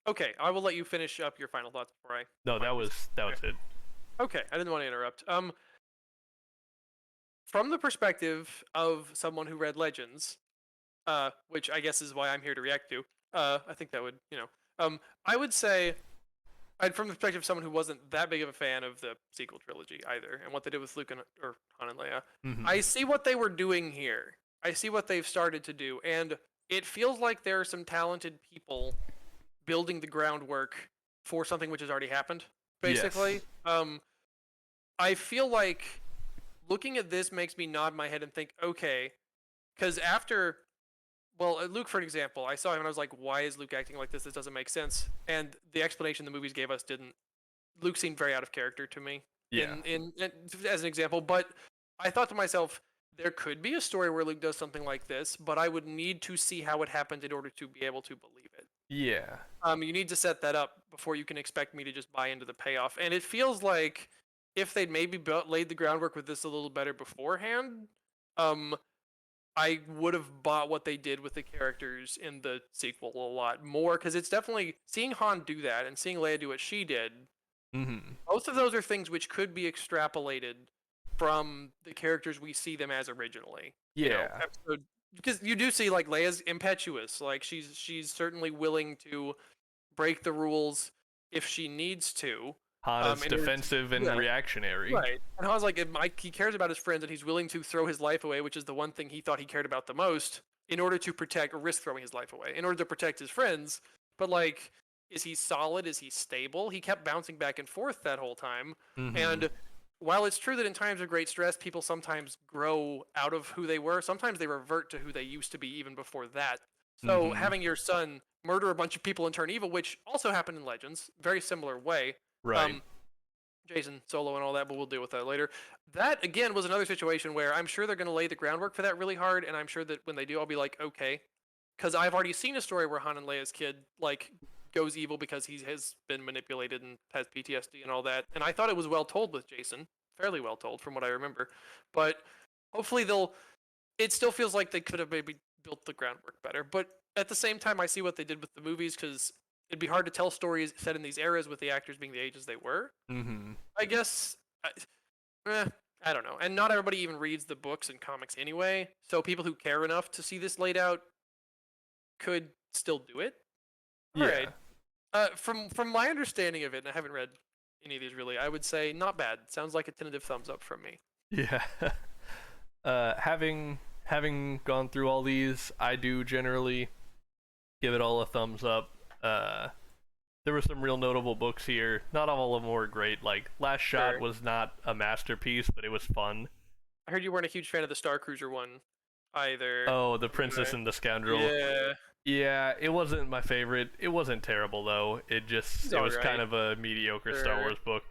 Speaker 2: Okay, I will let you finish up your final thoughts before I
Speaker 1: no, that
Speaker 2: finally.
Speaker 1: was it.
Speaker 2: Okay, I didn't want to interrupt. From the perspective of someone who read Legends, which I guess is why I'm here to react to, I think that would, I would say, from the perspective of someone who wasn't that big of a fan of the sequel trilogy either, and what they did with Luke and or Han and Leia,
Speaker 1: Mm-hmm.
Speaker 2: I see what they were doing here. I see what they've started to do, and it feels like there are some talented people building the groundwork for something which has already happened. Basically,
Speaker 1: Yes.
Speaker 2: I feel like looking at this makes me nod my head and think, okay, because after, well, Luke, for an example, I saw him and I was like, why is Luke acting like this? This doesn't make sense. And the explanation the movies gave us didn't. Luke seemed very out of character to me,
Speaker 1: Yeah.
Speaker 2: in as an example. But I thought to myself, there could be a story where Luke does something like this, but I would need to see how it happened in order to be able to believe it.
Speaker 1: Yeah.
Speaker 2: You need to set that up before you can expect me to just buy into the payoff. And it feels like if they'd maybe laid the groundwork with this a little better beforehand, um, I would have bought what they did with the characters in the sequel a lot more because it's definitely seeing Han do that and seeing Leia do what she did.
Speaker 1: Mm-hmm.
Speaker 2: Both of those are things which could be extrapolated from the characters we see them as originally.
Speaker 1: Yeah.
Speaker 2: Episode because you do see like Leia's impetuous, like she's certainly willing to break the rules if she needs to.
Speaker 1: Han is
Speaker 2: In order to,
Speaker 1: defensive and
Speaker 2: yeah,
Speaker 1: reactionary.
Speaker 2: right. And Han's like, if Mike, he cares about his friends and he's willing to throw his life away, which is the one thing he thought he cared about the most, in order to protect or risk throwing his life away, in order to protect his friends. But like, is he solid? Is he stable? He kept bouncing back and forth that whole time.
Speaker 1: Mm-hmm.
Speaker 2: And while it's true that in times of great stress, people sometimes grow out of who they were, sometimes they revert to who they used to be even before that. So
Speaker 1: Mm-hmm.
Speaker 2: having your son murder a bunch of people and turn evil, which also happened in Legends, very similar way.
Speaker 1: Right.
Speaker 2: Um, Jason Solo and all that, but we'll deal with that later. That again was another situation where I'm sure they're going to lay the groundwork for that really hard, and I'm sure that when they do, I'll be like, okay, because I've already seen a story where Han and Leia's kid like goes evil because he has been manipulated and has PTSD and all that, and I thought it was well told with Jason, fairly well told from what I remember, but hopefully they'll. It still feels like they could have maybe built the groundwork better, but at the same time, I see what they did with the movies because it'd be hard to tell stories set in these eras with the actors being the ages they were.
Speaker 1: Mm-hmm.
Speaker 2: I guess, eh, I don't know. And not everybody even reads the books and comics anyway. So people who care enough to see this laid out could still do it. All right.
Speaker 1: Yeah.
Speaker 2: From my understanding of it, and I haven't read any of these really, I would say not bad. Sounds like a tentative thumbs up from me.
Speaker 1: Yeah. Having gone through all these, I do generally give it all a thumbs up. There were some real notable books here. Not all of them were great. Like Last Shot
Speaker 2: Sure.
Speaker 1: was not a masterpiece, but it was fun.
Speaker 2: I heard you weren't a huge fan of the Star Cruiser one either.
Speaker 1: Oh, The Princess and the Scoundrel.
Speaker 2: Yeah,
Speaker 1: Yeah, it wasn't my favorite. It wasn't terrible though.
Speaker 2: it's
Speaker 1: It
Speaker 2: all
Speaker 1: was kind
Speaker 2: right.
Speaker 1: of a mediocre Star
Speaker 2: Sure.
Speaker 1: Wars book.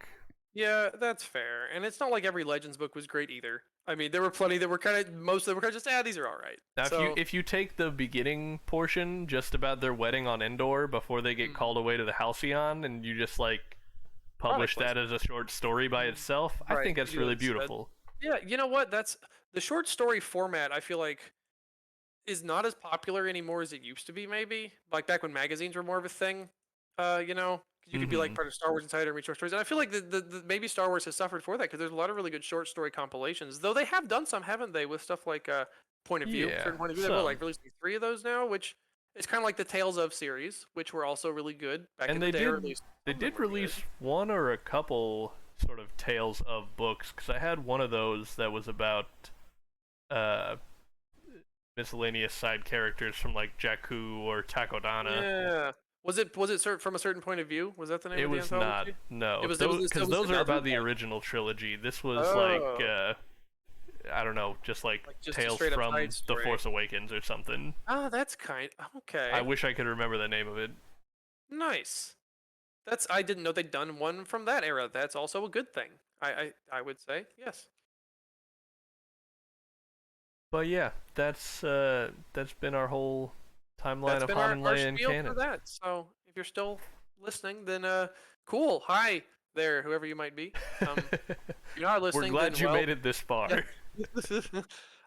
Speaker 2: Yeah, that's fair. And it's not like every Legends book was great either. I mean, there were plenty that were kind of most of them were kind of just these are all right.
Speaker 1: Now,
Speaker 2: So
Speaker 1: if you take the beginning portion just about their wedding on Endor before they get called away to the Halcyon, and you just like publish
Speaker 2: product
Speaker 1: that as a short story by itself, I
Speaker 2: right,
Speaker 1: think that's
Speaker 2: you
Speaker 1: really
Speaker 2: instead.
Speaker 1: beautiful.
Speaker 2: Yeah, you know what? That's the short story format. I feel like is not as popular anymore as it used to be. Maybe like back when magazines were more of a thing. 'Cause you could be like
Speaker 1: Hmm.
Speaker 2: part of Star Wars Insider and read short stories. And I feel like the maybe Star Wars has suffered for that because there's a lot of really good short story compilations. Though they have done some, haven't they, with stuff like Point of View,
Speaker 1: Yeah,
Speaker 2: certain Point of View. They were
Speaker 1: some.
Speaker 2: like releasing 3 of those now, which is kind of like the Tales of series, which were also really good back
Speaker 1: And
Speaker 2: in the day, or at least
Speaker 1: they
Speaker 2: some of them
Speaker 1: did
Speaker 2: were good.
Speaker 1: release one or a couple sort of tales of books because I had one of those that was about uh miscellaneous side characters from like Jakku or Takodana.
Speaker 2: Yeah. Was it from a certain point of view? Was that the name
Speaker 1: It
Speaker 2: of the
Speaker 1: was not.
Speaker 2: anthology?
Speaker 1: No,
Speaker 2: It was
Speaker 1: because those are
Speaker 2: another
Speaker 1: about the
Speaker 2: one.
Speaker 1: original trilogy. This was
Speaker 2: Oh,
Speaker 1: I don't know, just like
Speaker 2: like just a
Speaker 1: Tales
Speaker 2: straight up
Speaker 1: from
Speaker 2: side
Speaker 1: The
Speaker 2: story.
Speaker 1: Force Awakens or something.
Speaker 2: Oh, that's
Speaker 1: I
Speaker 2: okay.
Speaker 1: wish I could remember the name of it.
Speaker 2: Nice. I didn't know they'd done one from that era. That's also a good thing. I would say yes.
Speaker 1: But yeah, that's been our whole timeline
Speaker 2: That's
Speaker 1: of
Speaker 2: been
Speaker 1: Han and
Speaker 2: our
Speaker 1: Leia in
Speaker 2: spiel for
Speaker 1: canon.
Speaker 2: that. So if you're still listening, then cool. Hi there, whoever you might be. If you're not
Speaker 1: We're
Speaker 2: listening,
Speaker 1: glad
Speaker 2: then
Speaker 1: you
Speaker 2: well,
Speaker 1: made it this far.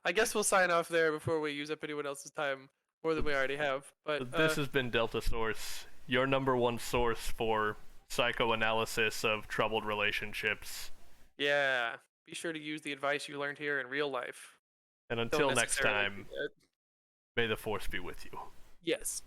Speaker 2: I guess we'll sign off there before we use up anyone else's time more than we already have. But
Speaker 1: This has been Delta Source, your number one source for psychoanalysis of troubled relationships.
Speaker 2: yeah, be sure to use the advice you learned here in real life.
Speaker 1: And
Speaker 2: Don't
Speaker 1: until next
Speaker 2: necessarily do
Speaker 1: time,
Speaker 2: that.
Speaker 1: may the Force be with you.
Speaker 2: Yes.